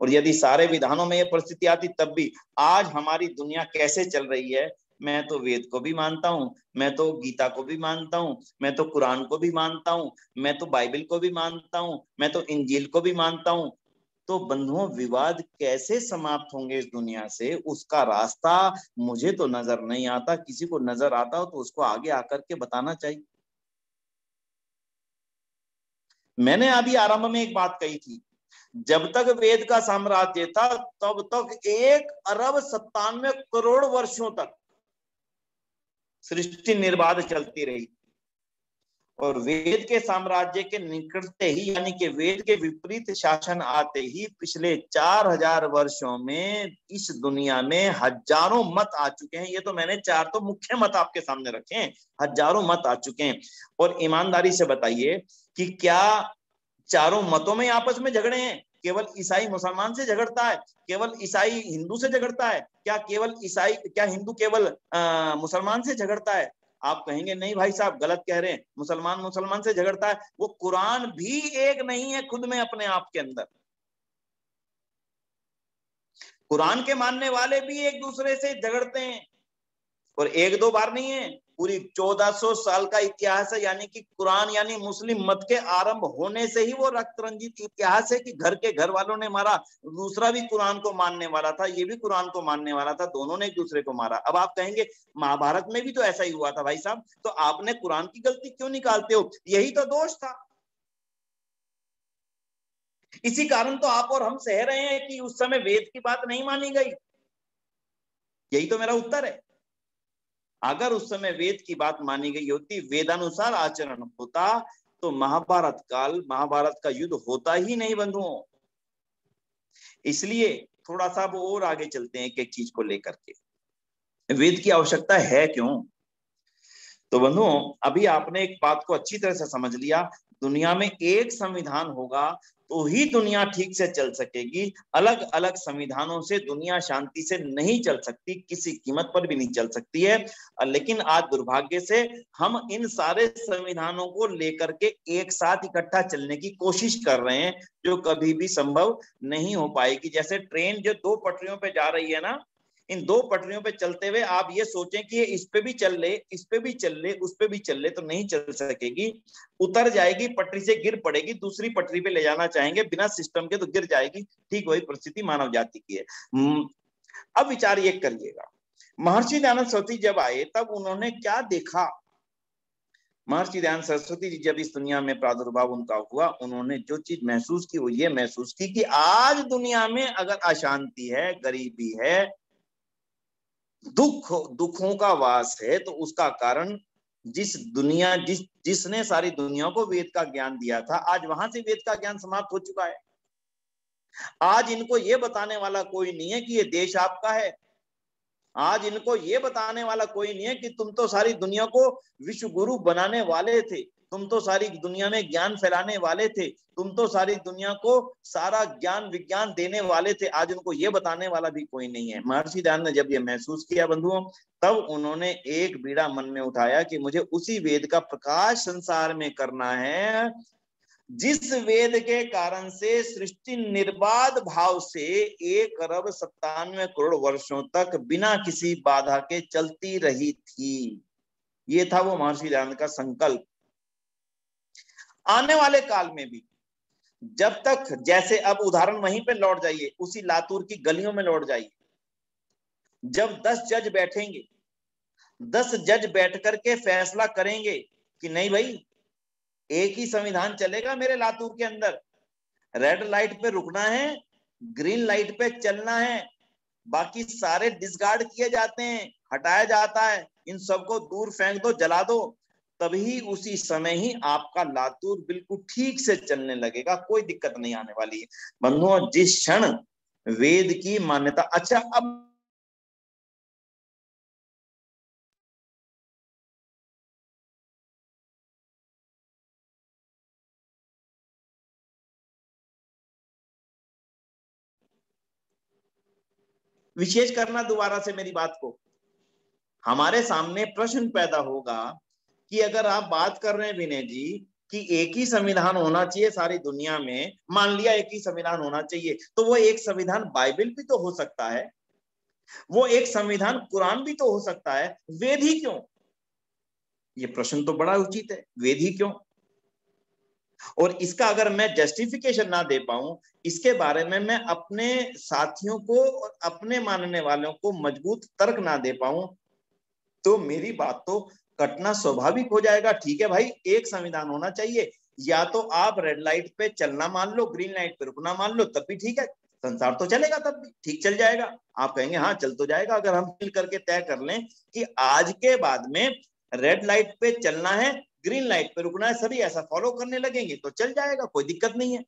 और यदि सारे विधानों में यह परिस्थिति आती तब भी आज हमारी दुनिया कैसे चल रही है? मैं तो वेद को भी मानता हूं, मैं तो गीता को भी मानता हूं, मैं तो कुरान को भी मानता हूं, मैं तो बाइबल को भी मानता हूं, मैं तो इंजील को भी मानता हूं। तो बंधुओं, विवाद कैसे समाप्त होंगे इस दुनिया से, उसका रास्ता मुझे तो नजर नहीं आता। किसी को नजर आता हो तो उसको आगे आकर के बताना चाहिए। मैंने अभी आरंभ में एक बात कही थी, जब तक वेद का साम्राज्य था तब तक 1 अरब 97 करोड़ वर्षों तक सृष्टि निर्बाध चलती रही। और वेद के साम्राज्य के निकटते ही, यानी कि वेद के विपरीत शासन आते ही, पिछले 4000 वर्षों में इस दुनिया में हजारों मत आ चुके हैं। ये तो मैंने 4 तो मुख्य मत आपके सामने रखे हैं, हजारों मत आ चुके हैं। और ईमानदारी से बताइए कि क्या चारों मतों में आपस में झगड़े हैं? केवल ईसाई मुसलमान से झगड़ता है? केवल ईसाई हिंदू से झगड़ता है? क्या हिंदू केवल मुसलमान से झगड़ता है? आप कहेंगे नहीं भाई साहब, गलत कह रहे हैं, मुसलमान मुसलमान से झगड़ता है। वो कुरान भी एक नहीं है खुद में अपने आप के अंदर। कुरान के मानने वाले भी एक दूसरे से झगड़ते हैं, और 1-2 बार नहीं है, पूरी 1400 साल का इतिहास है। यानी कि कुरान यानी मुस्लिम मत के आरंभ होने से ही वो रक्त रंजित इतिहास है कि घर के घर वालों ने मारा, दूसरा भी कुरान को मानने वाला था, ये भी कुरान को मानने वाला था, दोनों ने एक दूसरे को मारा। अब आप कहेंगे महाभारत में भी तो ऐसा ही हुआ था भाई साहब, तो आपने कुरान की गलती क्यों निकालते हो? यही तो दोष था। इसी कारण तो आप और हम सह रहे हैं कि उस समय वेद की बात नहीं मानी गई। यही तो मेरा उत्तर है। अगर उस समय वेद की बात मानी गई होती, वेदानुसार आचरण होता, तो महाभारत का युद्ध होता ही नहीं बंधुओं। इसलिए थोड़ा सा वो और आगे चलते हैं एक एक चीज को लेकर के, वेद की आवश्यकता है क्यों। तो बंधुओं, अभी आपने एक बात को अच्छी तरह से समझ लिया, दुनिया में एक संविधान होगा तो ही दुनिया ठीक से चल सकेगी। अलग अलग संविधानों से दुनिया शांति से नहीं चल सकती, किसी कीमत पर भी नहीं चल सकती है। लेकिन आज दुर्भाग्य से हम इन सारे संविधानों को लेकर के एक साथ इकट्ठा चलने की कोशिश कर रहे हैं, जो कभी भी संभव नहीं हो पाएगी। जैसे ट्रेन जो 2 पटरियों पे जा रही है ना, इन 2 पटरियों पे चलते हुए आप ये सोचें कि ये इस पे भी चल ले, इस पे भी चल ले, उस पे भी चल ले, तो नहीं चल सकेगी। उतर जाएगी, पटरी से गिर पड़ेगी, दूसरी पटरी पे ले जाना चाहेंगे बिना सिस्टम के तो गिर जाएगी। ठीक वही परिस्थिति मानव जाति की है। अब विचार ये करिएगा, महर्षि दयानंद सरस्वती जब आए तब उन्होंने क्या देखा? महर्षि दयानंद सरस्वती जी जब इस दुनिया में प्रादुर्भाव उनका हुआ, उन्होंने जो चीज महसूस की वो ये महसूस की कि आज दुनिया में अगर अशांति है, गरीबी है, दुखों का वास है, तो उसका कारण जिसने सारी दुनिया को वेद का ज्ञान दिया था, आज वहां से वेद का ज्ञान समाप्त हो चुका है। आज इनको ये बताने वाला कोई नहीं है कि ये देश आपका है। आज इनको ये बताने वाला कोई नहीं है कि तुम तो सारी दुनिया को विश्व गुरु बनाने वाले थे, तुम तो सारी दुनिया में ज्ञान फैलाने वाले थे, तुम तो सारी दुनिया को सारा ज्ञान विज्ञान देने वाले थे। आज उनको ये बताने वाला भी कोई नहीं है। महर्षि दयानंद ने जब ये महसूस किया बंधुओं, तब उन्होंने एक बीड़ा मन में उठाया कि मुझे उसी वेद का प्रकाश संसार में करना है, जिस वेद के कारण से सृष्टि निर्बाध भाव से 1,97,00,00,000 वर्षों तक बिना किसी बाधा के चलती रही थी। ये था वो महर्षि दयानंद का संकल्प। आने वाले काल में भी जब तक, जैसे अब उदाहरण वहीं पे लौट जाइए, उसी लातूर की गलियों में लौट जाइए, जब 10 जज बैठेंगे, 10 जज बैठ करके फैसला करेंगे कि नहीं भाई, एक ही संविधान चलेगा मेरे लातूर के अंदर, रेड लाइट पे रुकना है, ग्रीन लाइट पे चलना है, बाकी सारे डिसगार्ड किए जाते हैं, हटाया जाता है, इन सबको दूर फेंक दो, जला दो, तभी उसी समय ही आपका लातूर बिल्कुल ठीक से चलने लगेगा, कोई दिक्कत नहीं आने वाली है। बंधुओं, जिस क्षण वेद की मान्यता, अच्छा अब विशेष करना दोबारा से मेरी बात को, हमारे सामने प्रश्न पैदा होगा कि अगर आप बात कर रहे हैं विनय जी कि एक ही संविधान होना चाहिए सारी दुनिया में, मान लिया एक ही संविधान होना चाहिए, तो वो एक संविधान बाइबल भी तो हो सकता है, वो एक संविधान कुरान भी तो हो सकता है, वेद ही क्यों? ये प्रश्न तो बड़ा उचित है, वेद ही क्यों? और इसका अगर मैं जस्टिफिकेशन ना दे पाऊं, इसके बारे में मैं अपने साथियों को और अपने मानने वालों को मजबूत तर्क ना दे पाऊं, तो मेरी बात तो कटना स्वाभाविक हो जाएगा। ठीक है भाई, एक संविधान होना चाहिए, या तो आप रेड लाइट पे चलना मान लो, ग्रीन लाइट पे रुकना मान लो, तब भी ठीक है, संसार तो चलेगा, तब भी ठीक चल जाएगा। आप कहेंगे हाँ चल तो जाएगा, अगर हम मिल करके तय कर लें कि आज के बाद में रेड लाइट पे चलना है, ग्रीन लाइट पे रुकना है, सभी ऐसा फॉलो करने लगेंगे तो चल जाएगा, कोई दिक्कत नहीं है।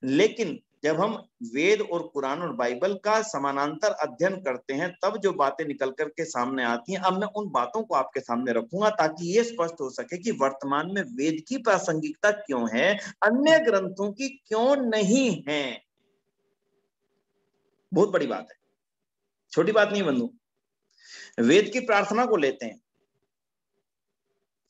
लेकिन जब हम वेद और कुरान और बाइबल का समानांतर अध्ययन करते हैं, तब जो बातें निकल करके सामने आती हैं, अब मैं उन बातों को आपके सामने रखूंगा ताकि ये स्पष्ट हो सके कि वर्तमान में वेद की प्रासंगिकता क्यों है, अन्य ग्रंथों की क्यों नहीं है। बहुत बड़ी बात है, छोटी बात नहीं बंधु। वेद की प्रार्थना को लेते हैं,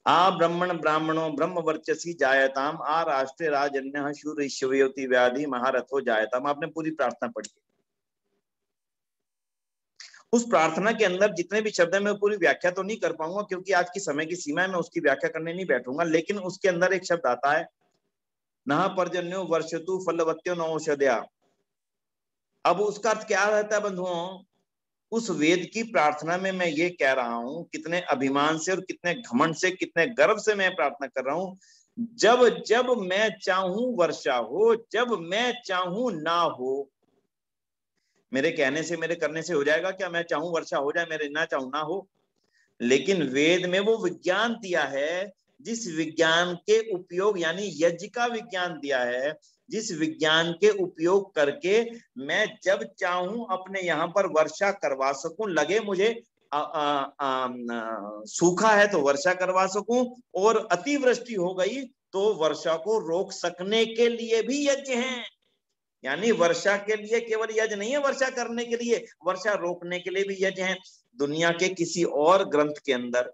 आ ब्रह्मण ब्राह्मणों ब्रह्म वर्चसी जायताम, आ राष्ट्र राजन्य शूर शिवयोति व्याधि महारथो जायताम। आपने पूरी प्रार्थना पढ़ी है। उस प्रार्थना के अंदर जितने भी शब्द है, मैं पूरी व्याख्या तो नहीं कर पाऊंगा क्योंकि आज की समय की सीमा है, मैं उसकी व्याख्या करने नहीं बैठूंगा, लेकिन उसके अंदर एक शब्द आता है, नहा पर्जन्यो वर्षतु फलवत्यो नौषध्या। अब उसका अर्थ क्या रहता है बंधुओं? उस वेद की प्रार्थना में मैं ये कह रहा हूं, कितने अभिमान से और कितने घमंड से, कितने गर्व से मैं प्रार्थना कर रहा हूं, जब जब मैं चाहूं वर्षा हो, जब मैं चाहूं ना हो। मेरे कहने से, मेरे करने से हो जाएगा क्या? मैं चाहूं वर्षा हो जाए, मेरे ना चाहूं ना हो। लेकिन वेद में वो विज्ञान दिया है, जिस विज्ञान के उपयोग, यानी यज्ञ का विज्ञान दिया है, जिस विज्ञान के उपयोग करके मैं जब चाहूं अपने यहाँ पर वर्षा करवा सकूं, लगे मुझे सूखा है तो वर्षा करवा सकूं, और अतिवृष्टि हो गई तो वर्षा को रोक सकने के लिए भी यज्ञ हैं। यानी वर्षा के लिए केवल यज्ञ नहीं है, वर्षा करने के लिए, वर्षा रोकने के लिए भी यज्ञ हैं। दुनिया के किसी और ग्रंथ के अंदर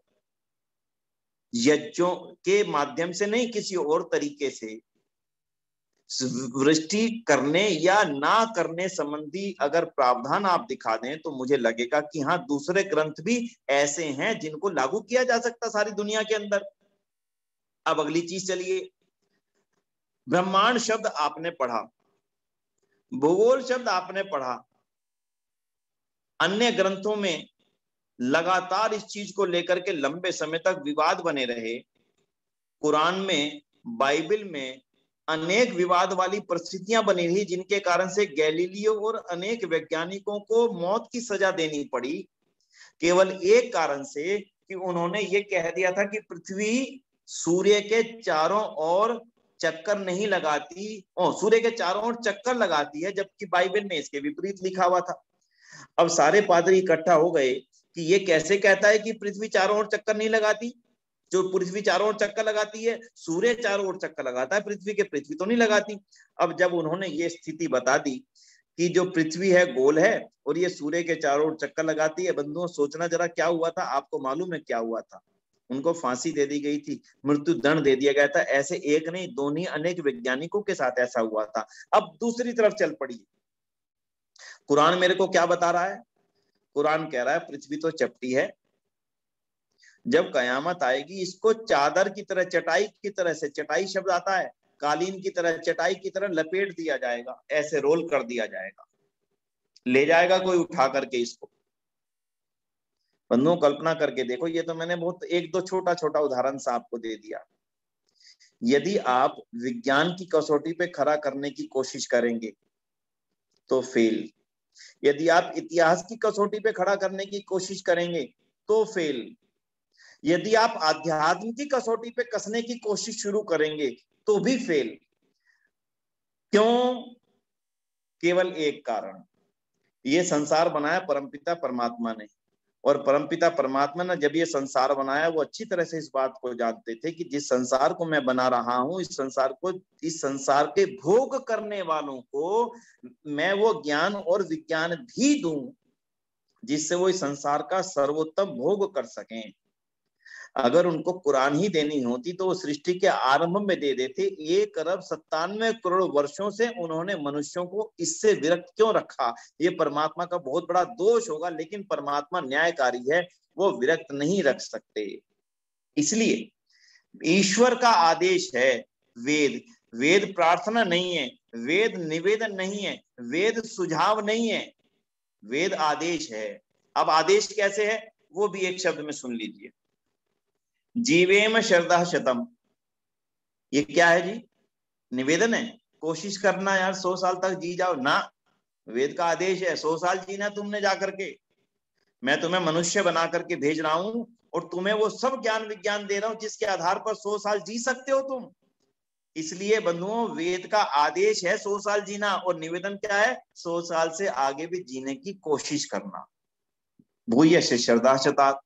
यज्ञों के माध्यम से नहीं, किसी और तरीके से वृष्टि करने या ना करने संबंधी अगर प्रावधान आप दिखा दें, तो मुझे लगेगा कि हाँ, दूसरे ग्रंथ भी ऐसे हैं जिनको लागू किया जा सकता सारी दुनिया के अंदर। अब अगली चीज चलिए, ब्रह्मांड शब्द आपने पढ़ा, भूगोल शब्द आपने पढ़ा, अन्य ग्रंथों में लगातार इस चीज को लेकर के लंबे समय तक विवाद बने रहे। कुरान में, बाइबल में अनेक विवाद वाली परिस्थितियां बनी रही, जिनके कारण से गैलीलियो और अनेक वैज्ञानिकों को मौत की सजा देनी पड़ी, केवल एक कारण से कि उन्होंने ये कह दिया था कि पृथ्वी सूर्य के चारों ओर चक्कर नहीं लगाती, सूर्य के चारों ओर चक्कर लगाती है, जबकि बाइबल में इसके विपरीत लिखा हुआ था। अब सारे पादरी इकट्ठा हो गए कि ये कैसे कहता है कि पृथ्वी चारों ओर चक्कर नहीं लगाती। जो पृथ्वी चारों ओर चक्कर लगाती है, सूर्य चारों ओर चक्कर लगाता है पृथ्वी के, पृथ्वी तो नहीं लगाती। अब जब उन्होंने ये स्थिति बता दी कि जो पृथ्वी है गोल है और ये सूर्य के चारों ओर चक्कर लगाती है, बंधुओं सोचना जरा क्या हुआ था। आपको मालूम है क्या हुआ था? उनको फांसी दे दी गई थी, मृत्यु दंड दे दिया गया था। ऐसे एक नहीं दो नहीं, अनेक वैज्ञानिकों के साथ ऐसा हुआ था। अब दूसरी तरफ चल पड़ी, कुरान मेरे को क्या बता रहा है? कुरान कह रहा है पृथ्वी तो चपटी है, जब कयामत आएगी इसको चादर की तरह, चटाई की तरह से, चटाई शब्द आता है, कालीन की तरह, चटाई की तरह लपेट दिया जाएगा, ऐसे रोल कर दिया जाएगा, ले जाएगा कोई उठा करके इसको। बंधुओं कल्पना करके देखो, ये तो मैंने बहुत एक दो छोटा छोटा उदाहरण सा आपको दे दिया। यदि आप विज्ञान की कसौटी पे खड़ा करने की कोशिश करेंगे तो फेल, यदि आप इतिहास की कसौटी पे खड़ा करने की कोशिश करेंगे तो फेल, यदि आप आध्यात्म की कसौटी पे कसने की कोशिश शुरू करेंगे तो भी फेल। क्यों? केवल एक कारण, ये संसार बनाया परमपिता परमात्मा ने, और परमपिता परमात्मा ने जब ये संसार बनाया वो अच्छी तरह से इस बात को जानते थे कि जिस संसार को मैं बना रहा हूं, इस संसार के भोग करने वालों को मैं वो ज्ञान और विज्ञान भी दूं जिससे वो इस संसार का सर्वोत्तम भोग कर सकें। अगर उनको कुरान ही देनी होती तो वो सृष्टि के आरंभ में दे देते। 1,97 करोड़ वर्षों से उन्होंने मनुष्यों को इससे विरक्त क्यों रखा? ये परमात्मा का बहुत बड़ा दोष होगा, लेकिन परमात्मा न्यायकारी है, वो विरक्त नहीं रख सकते। इसलिए ईश्वर का आदेश है वेद। वेद प्रार्थना नहीं है, वेद निवेदन नहीं है, वेद सुझाव नहीं है, वेद आदेश है। अब आदेश कैसे है वो भी एक शब्द में सुन लीजिए, जीवेम श्रद्धा शतम। ये क्या है जी? निवेदन है, कोशिश करना यार 100 साल तक जी जाओ ना, वेद का आदेश है 100 साल जीना तुमने जाकर के। मैं तुम्हें मनुष्य बना करके भेज रहा हूं और तुम्हें वो सब ज्ञान विज्ञान दे रहा हूं जिसके आधार पर 100 साल जी सकते हो तुम। इसलिए बंधुओं वेद का आदेश है 100 साल जीना, और निवेदन क्या है? 100 साल से आगे भी जीने की कोशिश करना। भूयस्य श्रद्धा शतात।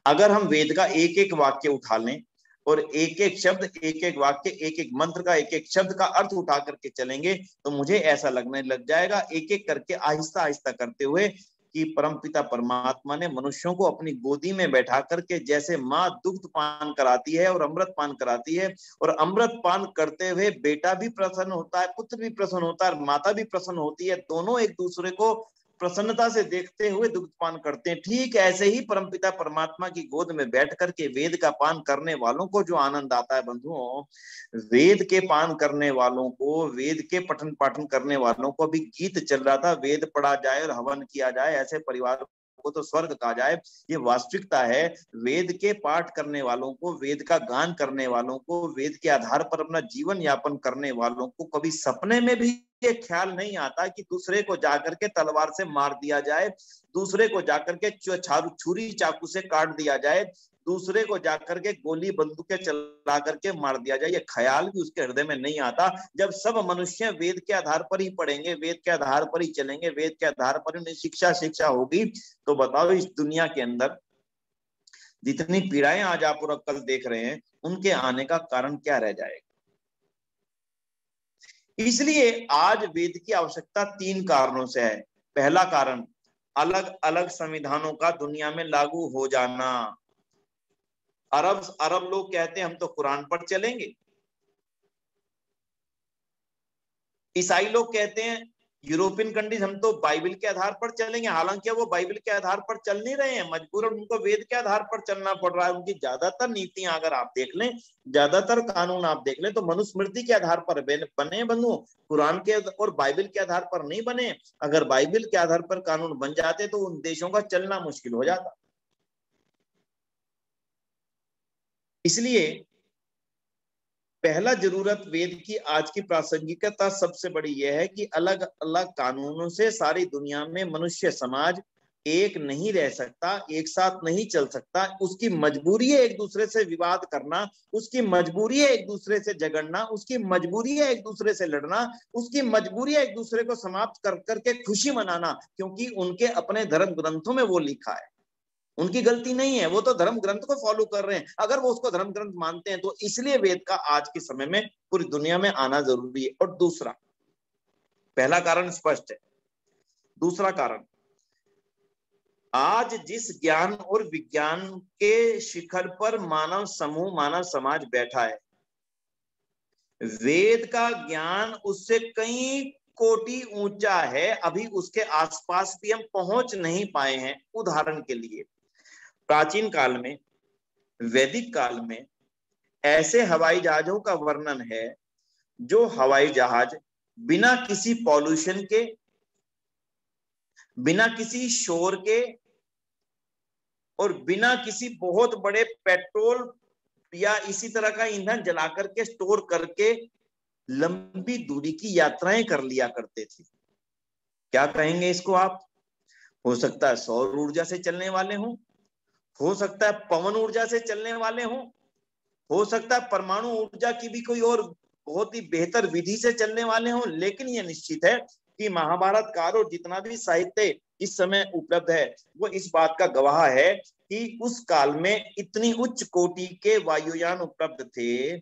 अगर हम वेद का एक एक वाक्य उठा लें और एक एक शब्द, एक एक वाक्य, एक एक मंत्र का एक एक शब्द का अर्थ उठा करके चलेंगे तो मुझे ऐसा लगने लग जाएगा एक एक करके आहिस्ता आहिस्ता करते हुए कि परमपिता परमात्मा ने मनुष्यों को अपनी गोदी में बैठा करके, जैसे माँ दुग्ध पान कराती है और अमृत पान कराती है, और अमृत पान करते हुए बेटा भी प्रसन्न होता है, पुत्र भी प्रसन्न होता है, माता भी प्रसन्न होती है, दोनों एक दूसरे को प्रसन्नता से देखते हुए दुग्ध पान करते हैं। ठीक ऐसे ही परमपिता परमात्मा की गोद में बैठ करके वेद का पान करने वालों को जो आनंद आता है बंधुओं, वेद के पान करने वालों को, वेद के पठन पाठन करने वालों को, अभी गीत चल रहा था, वेद पढ़ा जाए और हवन किया जाए, ऐसे परिवार को तो स्वर्ग कहा जाए। ये वास्तविकता है। वेद के पाठ करने वालों को, वेद का गान करने वालों को, वेद के आधार पर अपना जीवन यापन करने वालों को कभी सपने में भी ये ख्याल नहीं आता कि दूसरे को जाकर के तलवार से मार दिया जाए, दूसरे को जाकर के छुरी चाकू से काट दिया जाए, दूसरे को जाकर के गोली बंदूकें चला करके मार दिया जाए। ये ख्याल भी उसके हृदय में नहीं आता। जब सब मनुष्य वेद के आधार पर ही पढ़ेंगे, वेद के आधार पर ही चलेंगे, वेद के आधार पर उन्हें शिक्षा होगी, तो बताओ इस दुनिया के अंदर जितनी पीड़ाएं आज आप और कल देख रहे हैं उनके आने का कारण क्या रह जाएगा? इसलिए आज वेद की आवश्यकता 3 कारणों से है। पहला कारण, अलग अलग संविधानों का दुनिया में लागू हो जाना। अरब लोग कहते हैं हम तो कुरान पर चलेंगे, ईसाई लोग कहते हैं, यूरोपियन कंट्रीज हम तो बाइबल के आधार पर चलेंगे। हालांकि वो बाइबल के आधार पर चल नहीं रहे हैं, मजबूरन उनको वेद के आधार पर चलना पड़ रहा है। उनकी ज्यादातर नीतियां अगर आप देख लें, ज्यादातर कानून आप देख लें तो मनुस्मृति के आधार पर बने बंधु, कुरान के और बाइबल के आधार पर नहीं बने। अगर बाइबल के आधार पर कानून बन जाते तो उन देशों का चलना मुश्किल हो जाता। इसलिए पहला जरूरत वेद की आज की प्रासंगिकता सबसे बड़ी यह है कि अलग अलग कानूनों से सारी दुनिया में मनुष्य समाज एक नहीं रह सकता, एक साथ नहीं चल सकता, उसकी मजबूरी है एक दूसरे से विवाद करना, उसकी मजबूरी है एक दूसरे से झगड़ना, उसकी मजबूरी है एक दूसरे से लड़ना, उसकी मजबूरी है एक दूसरे को समाप्त कर करके खुशी मनाना, क्योंकि उनके अपने धर्म ग्रंथों में वो लिखा है। उनकी गलती नहीं है, वो तो धर्म ग्रंथ को फॉलो कर रहे हैं। अगर वो उसको धर्म ग्रंथ मानते हैं तो इसलिए वेद का आज के समय में पूरी दुनिया में आना जरूरी है। और दूसरा, पहला कारण स्पष्ट है, दूसरा कारण, आज जिस ज्ञान और विज्ञान के शिखर पर मानव समूह, मानव समाज बैठा है, वेद का ज्ञान उससे कई कोटि ऊंचा है। अभी उसके आसपास भी हम पहुंच नहीं पाए हैं। उदाहरण के लिए, प्राचीन काल में, वैदिक काल में ऐसे हवाई जहाजों का वर्णन है जो हवाई जहाज बिना किसी पॉल्यूशन के, बिना किसी शोर के और बिना किसी बहुत बड़े पेट्रोल या इसी तरह का ईंधन जला करके स्टोर करके लंबी दूरी की यात्राएं कर लिया करते थे। क्या कहेंगे इसको आप? हो सकता है सौर ऊर्जा से चलने वाले हों, हो सकता है पवन ऊर्जा से चलने वाले हों, हो सकता है परमाणु ऊर्जा की भी कोई और बहुत ही बेहतर विधि से चलने वाले हों। लेकिन यह निश्चित है कि महाभारत काल और जितना भी साहित्य इस समय उपलब्ध है वो इस बात का गवाह है कि उस काल में इतनी उच्च कोटि के वायुयान उपलब्ध थे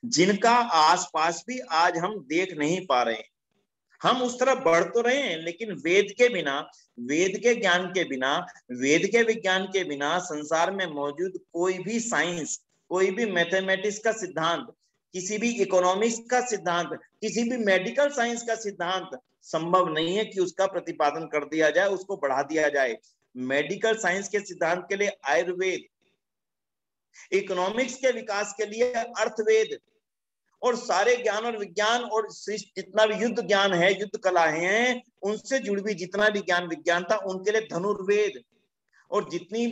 जिनका आसपास भी आज हम देख नहीं पा रहे हैं। हम उस तरफ बढ़ तो रहे हैं, लेकिन वेद के बिना, वेद के ज्ञान के बिना, वेद के विज्ञान के बिना संसार में मौजूद कोई भी साइंस, कोई भी मैथमेटिक्स का सिद्धांत, किसी भी इकोनॉमिक्स का सिद्धांत, किसी भी मेडिकल साइंस का सिद्धांत संभव नहीं है कि उसका प्रतिपादन कर दिया जाए, उसको बढ़ा दिया जाए। मेडिकल साइंस के सिद्धांत के लिए आयुर्वेद, इकोनॉमिक्स के विकास के लिए अर्थवेद, और सारे ज्ञान और विज्ञान और जितना भी युद्ध ज्ञान है, युद्ध कलाएं हैं, उनसे जुड़ी हुई जितना भी ज्ञान विज्ञान था उनके लिए धनुर्वेद, और जितनी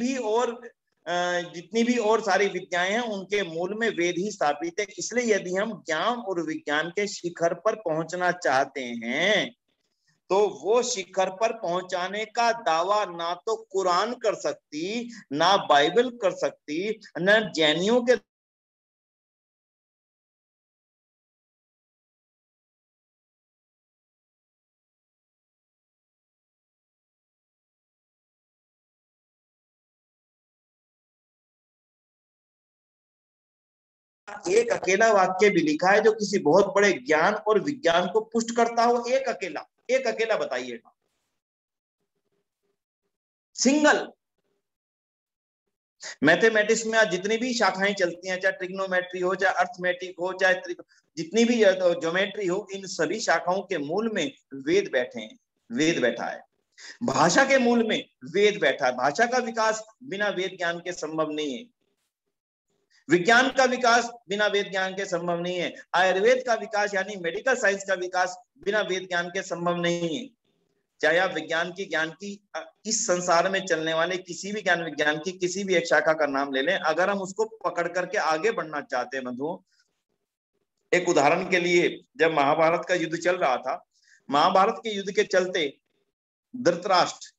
भी और सारी विद्याएं हैं उनके मूल में वेद ही स्थापित है। इसलिए यदि हम ज्ञान और विज्ञान के शिखर पर पहुंचना चाहते हैं तो वो शिखर पर पहुंचाने का दावा ना तो कुरान कर सकती, ना बाइबल कर सकती, ना जैनियों के एक अकेला वाक्य भी लिखा है जो किसी बहुत बड़े ज्ञान और विज्ञान को पुष्ट करता हो। एक अकेला, एक अकेला बताइएगा, सिंगल। मैथमेटिक्स में आज जितनी भी शाखाएं चलती हैं, चाहे ट्रिग्नोमेट्री हो, चाहे अर्थमेटिक हो, चाहे जितनी भी ज्योमेट्री हो, इन सभी शाखाओं के मूल में वेद बैठे हैं, वेद बैठा है। भाषा के मूल में वेद बैठा है। भाषा का विकास बिना वेद ज्ञान के संभव नहीं है। विज्ञान का विकास बिना वेद ज्ञान के संभव नहीं है। आयुर्वेद का विकास यानी मेडिकल साइंस का विकास बिना वेद ज्ञान के संभव नहीं है। चाहे आप विज्ञान की, ज्ञान की, इस संसार में चलने वाले किसी भी ज्ञान विज्ञान की किसी भी एक शाखा का नाम ले लें, अगर हम उसको पकड़ करके आगे बढ़ना चाहते हैं बंधुओं, एक उदाहरण के लिए, जब महाभारत का युद्ध चल रहा था, महाभारत के युद्ध के चलते धृतराष्ट्र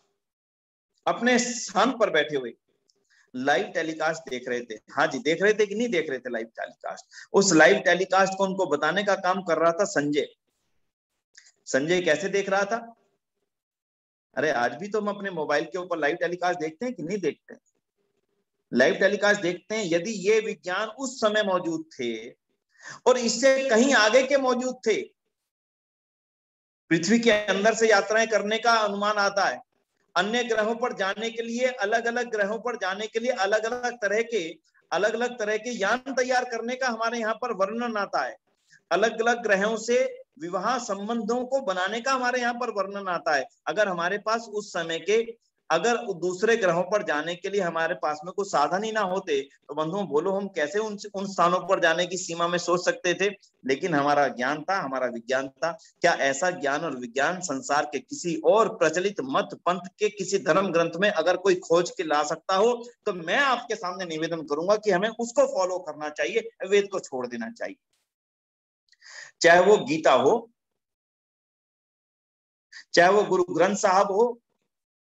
अपने स्थान पर बैठे हुए लाइव टेलीकास्ट देख रहे थे। हाँ जी, देख रहे थे कि नहीं देख रहे थे लाइव टेलीकास्ट? उस लाइव टेलीकास्ट को उनको बताने का काम कर रहा था संजय। संजय कैसे देख रहा था? अरे आज भी तो हम अपने मोबाइल के ऊपर लाइव टेलीकास्ट देखते हैं कि नहीं देखते? लाइव टेलीकास्ट देखते हैं। यदि ये विज्ञान उस समय मौजूद थे और इससे कहीं आगे के मौजूद थे, पृथ्वी के अंदर से यात्राएं करने का अनुमान आता है, अन्य ग्रहों पर जाने के लिए, अलग अलग ग्रहों पर जाने के लिए अलग अलग तरह के यान तैयार करने का हमारे यहाँ पर वर्णन आता है, अलग अलग ग्रहों से विवाह संबंधों को बनाने का हमारे यहाँ पर वर्णन आता है। अगर हमारे पास उस समय के, अगर दूसरे ग्रहों पर जाने के लिए हमारे पास में कोई साधन ही ना होते तो बंधुओं बोलो हम कैसे उन स्थानों पर जाने की सीमा में सोच सकते थे? लेकिन हमारा ज्ञान था, हमारा विज्ञान था। क्या ऐसा ज्ञान और विज्ञान संसार के किसी और प्रचलित मत पंथ के किसी धर्म ग्रंथ में अगर कोई खोज के ला सकता हो तो मैं आपके सामने निवेदन करूंगा कि हमें उसको फॉलो करना चाहिए, वेद को छोड़ देना चाहिए। चाहे वो गीता हो, चाहे वो गुरु ग्रंथ साहब हो,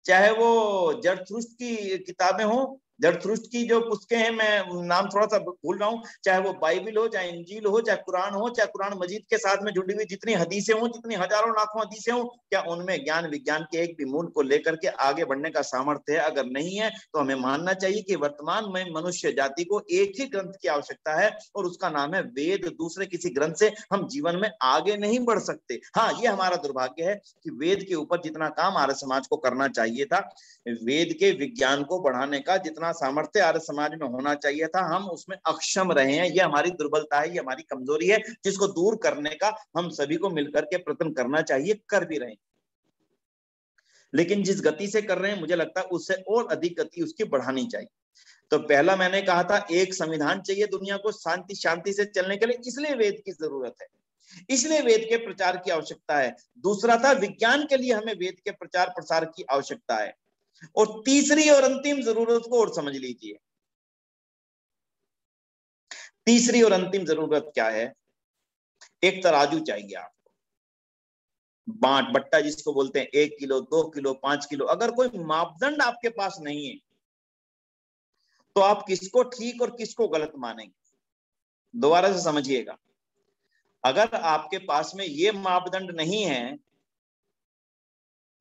चाहे वो जरथुस्त्र की किताबें हो, जरथुस्त्र की जो पुस्तकें हैं, मैं नाम थोड़ा सा भूल रहा हूँ, चाहे वो बाइबल हो, चाहे इंजील हो, चाहे कुरान हो, चाहे कुरान मजीद के साथ में जुड़ी हुई जितनी हदीसें हो, जितनी हजारों लाखों हदीसें हो, क्या उनमें ज्ञान विज्ञान के एक भी मूल को लेकर के आगे बढ़ने का सामर्थ्य है? अगर नहीं है तो हमें मानना चाहिए कि वर्तमान में मनुष्य जाति को एक ही ग्रंथ की आवश्यकता है और उसका नाम है वेद। दूसरे किसी ग्रंथ से हम जीवन में आगे नहीं बढ़ सकते। हाँ, ये हमारा दुर्भाग्य है कि वेद के ऊपर जितना काम आर्य समाज को करना चाहिए था, वेद के विज्ञान को बढ़ाने का जितना सामर्थ्य आर्य समाज में होना चाहिए था, हम उसमें अक्षम रहे हैं। ये हमारी दुर्बलता है, ये हमारी कमजोरी है, जिसको दूर करने का हम सभी को मिलकर के प्रयत्न करना चाहिए, कर भी रहे हैं। लेकिन जिस गति से कर रहे हैं, मुझे लगता है उससे और अधिक गति उसकी बढ़ानी चाहिए। तो पहला मैंने कहा था, एक संविधान चाहिए दुनिया को शांति से चलने के लिए, इसलिए वेद की जरूरत है, इसलिए वेद के प्रचार की आवश्यकता है। दूसरा था, विज्ञान के लिए हमें वेद के प्रचार प्रसार की आवश्यकता है। और तीसरी और अंतिम जरूरत को और समझ लीजिए। तीसरी और अंतिम जरूरत क्या है? एक तराजू चाहिए आपको, बांट बट्टा जिसको बोलते हैं, 1 किलो 2 किलो 5 किलो। अगर कोई मापदंड आपके पास नहीं है तो आप किसको ठीक और किसको गलत मानेंगे? दोबारा से समझिएगा, अगर आपके पास में ये मापदंड नहीं है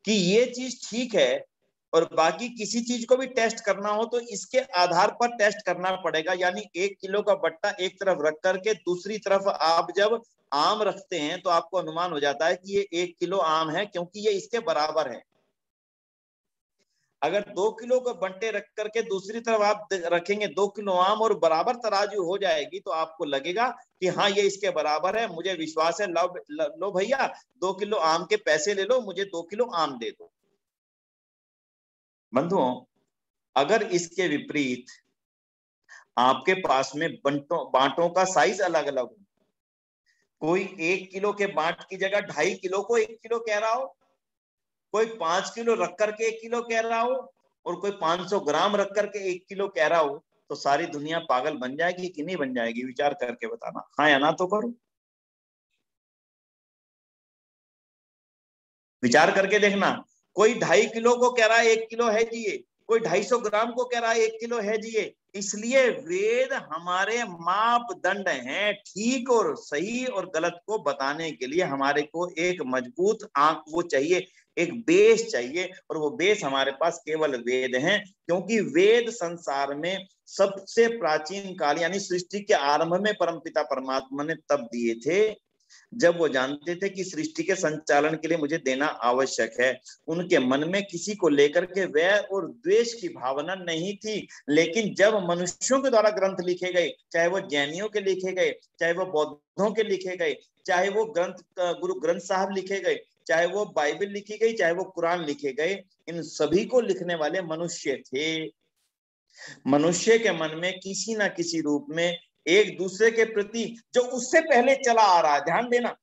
कि ये चीज ठीक है और बाकी किसी चीज को भी टेस्ट करना हो तो इसके आधार पर टेस्ट करना पड़ेगा। यानी 1 किलो का बट्टा एक तरफ रख करके दूसरी तरफ आप जब आम रखते हैं तो आपको अनुमान हो जाता है कि ये 1 किलो आम है, क्योंकि ये इसके बराबर है। अगर 2 किलो के बंटे रख करके दूसरी तरफ आप रखेंगे 2 किलो आम और बराबर तराजू हो जाएगी, तो आपको लगेगा कि हाँ ये इसके बराबर है, मुझे विश्वास है, लो भैया 2 किलो आम के पैसे ले लो, मुझे 2 किलो आम दे दो। बंधुओं, अगर इसके विपरीत आपके पास में बांटों का साइज अलग अलग हो, कोई 1 किलो के बांट की जगह 2.5 किलो को 1 किलो कह रहा हो, कोई 5 किलो रख करके 1 किलो कह रहा हो, और कोई 500 ग्राम रख करके 1 किलो कह रहा हो, तो सारी दुनिया पागल बन जाएगी कि नहीं बन जाएगी? विचार करके बताना, हाँ या ना तो करो। विचार करके देखना, कोई 2.5 किलो को कह रहा है 1 किलो है जी ये, कोई 250 ग्राम को कह रहा है 1 किलो है जी ये। इसलिए वेद हमारे मापदंड हैं, ठीक और सही और गलत को बताने के लिए हमारे को एक मजबूत आंक वो चाहिए, एक बेस चाहिए, और वो बेस हमारे पास केवल वेद हैं। क्योंकि वेद संसार में सबसे प्राचीन काल यानी सृष्टि के आरंभ में परमपिता परमात्मा ने तब दिए थे जब वो जानते थे कि सृष्टि के संचालन के लिए मुझे देना आवश्यक है। उनके मन में किसी को लेकर के वैर और द्वेष की भावना नहीं थी। लेकिन जब मनुष्यों के द्वारा ग्रंथ लिखे गए, चाहे वो जैनियों के लिखे गए, चाहे वो बौद्धों के लिखे गए, चाहे वो ग्रंथ गुरु ग्रंथ साहब लिखे गए, चाहे वो बाइबल लिखी गई, चाहे वो कुरान लिखे गए, इन सभी को लिखने वाले मनुष्य थे। मनुष्य के मन में किसी ना किसी रूप में एक दूसरे के प्रति जो उससे पहले चला आ रहा है, ध्यान देना,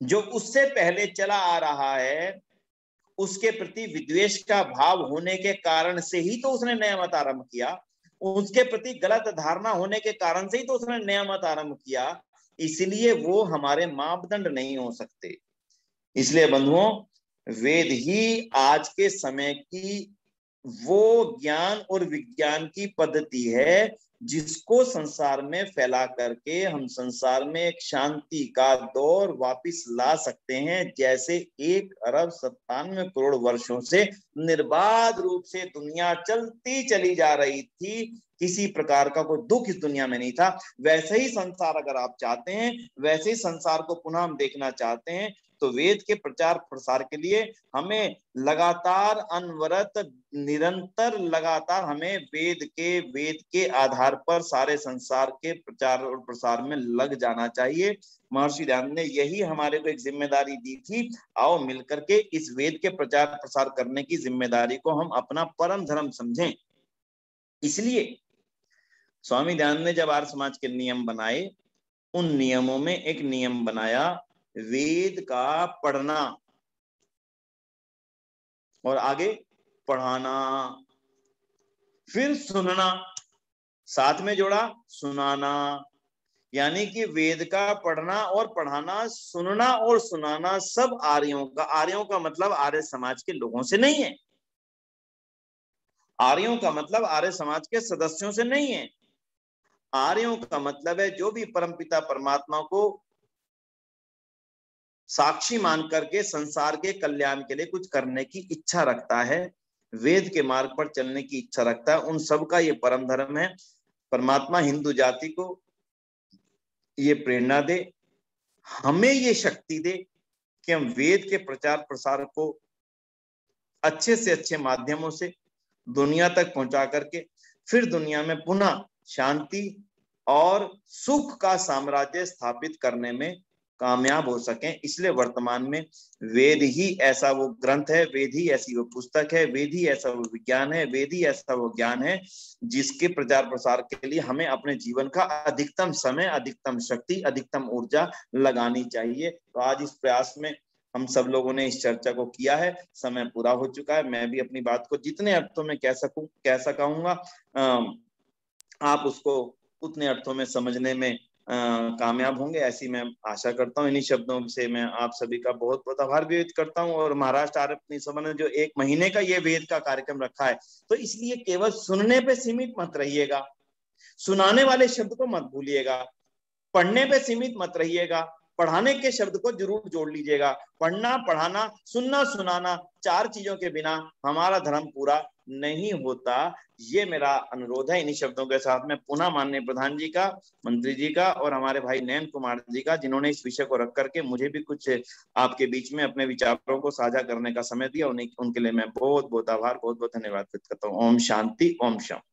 जो उससे पहले चला आ रहा है उसके प्रति विद्वेष का भाव होने के कारण से ही तो उसने नया मत आरंभ किया, उसके प्रति गलत धारणा होने के कारण से ही तो उसने नया मत आरंभ किया। इसलिए वो हमारे मापदंड नहीं हो सकते। इसलिए बंधुओं, वेद ही आज के समय की वो ज्ञान और विज्ञान की पद्धति है जिसको संसार में फैला करके हम संसार में एक शांति का दौर वापिस ला सकते हैं। जैसे 1 अरब 97 करोड़ वर्षों से निर्बाध रूप से दुनिया चलती चली जा रही थी, किसी प्रकार का कोई दुख इस दुनिया में नहीं था। वैसे ही संसार अगर आप चाहते हैं, वैसे ही संसार को पुनः हम देखना चाहते हैं, तो वेद के प्रचार प्रसार के लिए हमें लगातार अनवरत निरंतर लगातार हमें वेद के आधार पर सारे संसार के प्रचार और प्रसार में लग जाना चाहिए। महर्षि दयानंद ने यही हमारे को एक जिम्मेदारी दी थी, आओ मिलकर के इस वेद के प्रचार प्रसार करने की जिम्मेदारी को हम अपना परम धर्म समझें। इसलिए स्वामी दयानंद ने जब आर्य समाज के नियम बनाए, उन नियमों में एक नियम बनाया वेद का पढ़ना और आगे पढ़ाना, फिर सुनना, साथ में जोड़ा सुनाना। यानी कि वेद का पढ़ना और पढ़ाना, सुनना और सुनाना सब आर्यों का मतलब आर्य समाज के लोगों से नहीं है। आर्यों का मतलब आर्य समाज के सदस्यों से नहीं है। आर्यों का मतलब है जो भी परमपिता परमात्मा को साक्षी मान करके संसार के कल्याण के लिए कुछ करने की इच्छा रखता है, वेद के मार्ग पर चलने की इच्छा रखता है, उन सब का ये परम धर्म है। परमात्मा हिंदू जाति को ये प्रेरणा दे, हमें ये शक्ति दे कि हम वेद के प्रचार प्रसार को अच्छे से अच्छे माध्यमों से दुनिया तक पहुंचा करके फिर दुनिया में पुनः शांति और सुख का साम्राज्य स्थापित करने में कामयाब हो सकें। इसलिए वर्तमान में वेद ही ऐसा वो ग्रंथ है, वेद ही ऐसी वो पुस्तक है, वेद ही ऐसा वो विज्ञान है, वेद ही ऐसा वो ज्ञान है जिसके प्रचार प्रसार के लिए हमें अपने जीवन का अधिकतम समय, अधिकतम शक्ति, अधिकतम ऊर्जा लगानी चाहिए। तो आज इस प्रयास में हम सब लोगों ने इस चर्चा को किया है। समय पूरा हो चुका है। मैं भी अपनी बात को जितने अर्थों में कह सकाऊंगा, आप उसको उतने अर्थों में समझने में कामयाब होंगे, ऐसी मैं आशा करता हूँ। इन्हीं शब्दों से मैं आप सभी का बहुत बहुत आभार व्यक्त करता हूँ। और महाराष्ट्र आर्य सभा ने जो 1 महीने का ये वेद का कार्यक्रम रखा है, तो इसलिए केवल सुनने पे सीमित मत रहिएगा, सुनाने वाले शब्द को मत भूलिएगा, पढ़ने पे सीमित मत रहिएगा, पढ़ाने के शब्द को जरूर जोड़ लीजिएगा। पढ़ना, पढ़ाना, सुनना, सुनाना, 4 चीजों के बिना हमारा धर्म पूरा नहीं होता। ये मेरा अनुरोध है। इन्हीं शब्दों के साथ में पुनः माननीय प्रधान जी का, मंत्री जी का और हमारे भाई नयन कुमार जी का, जिन्होंने इस विषय को रख करके मुझे भी कुछ आपके बीच में अपने विचारों को साझा करने का समय दिया, उनके लिए मैं बहुत बहुत आभार, बहुत बहुत धन्यवाद व्यक्त करता हूँ। ओम शांति, ओम शांति।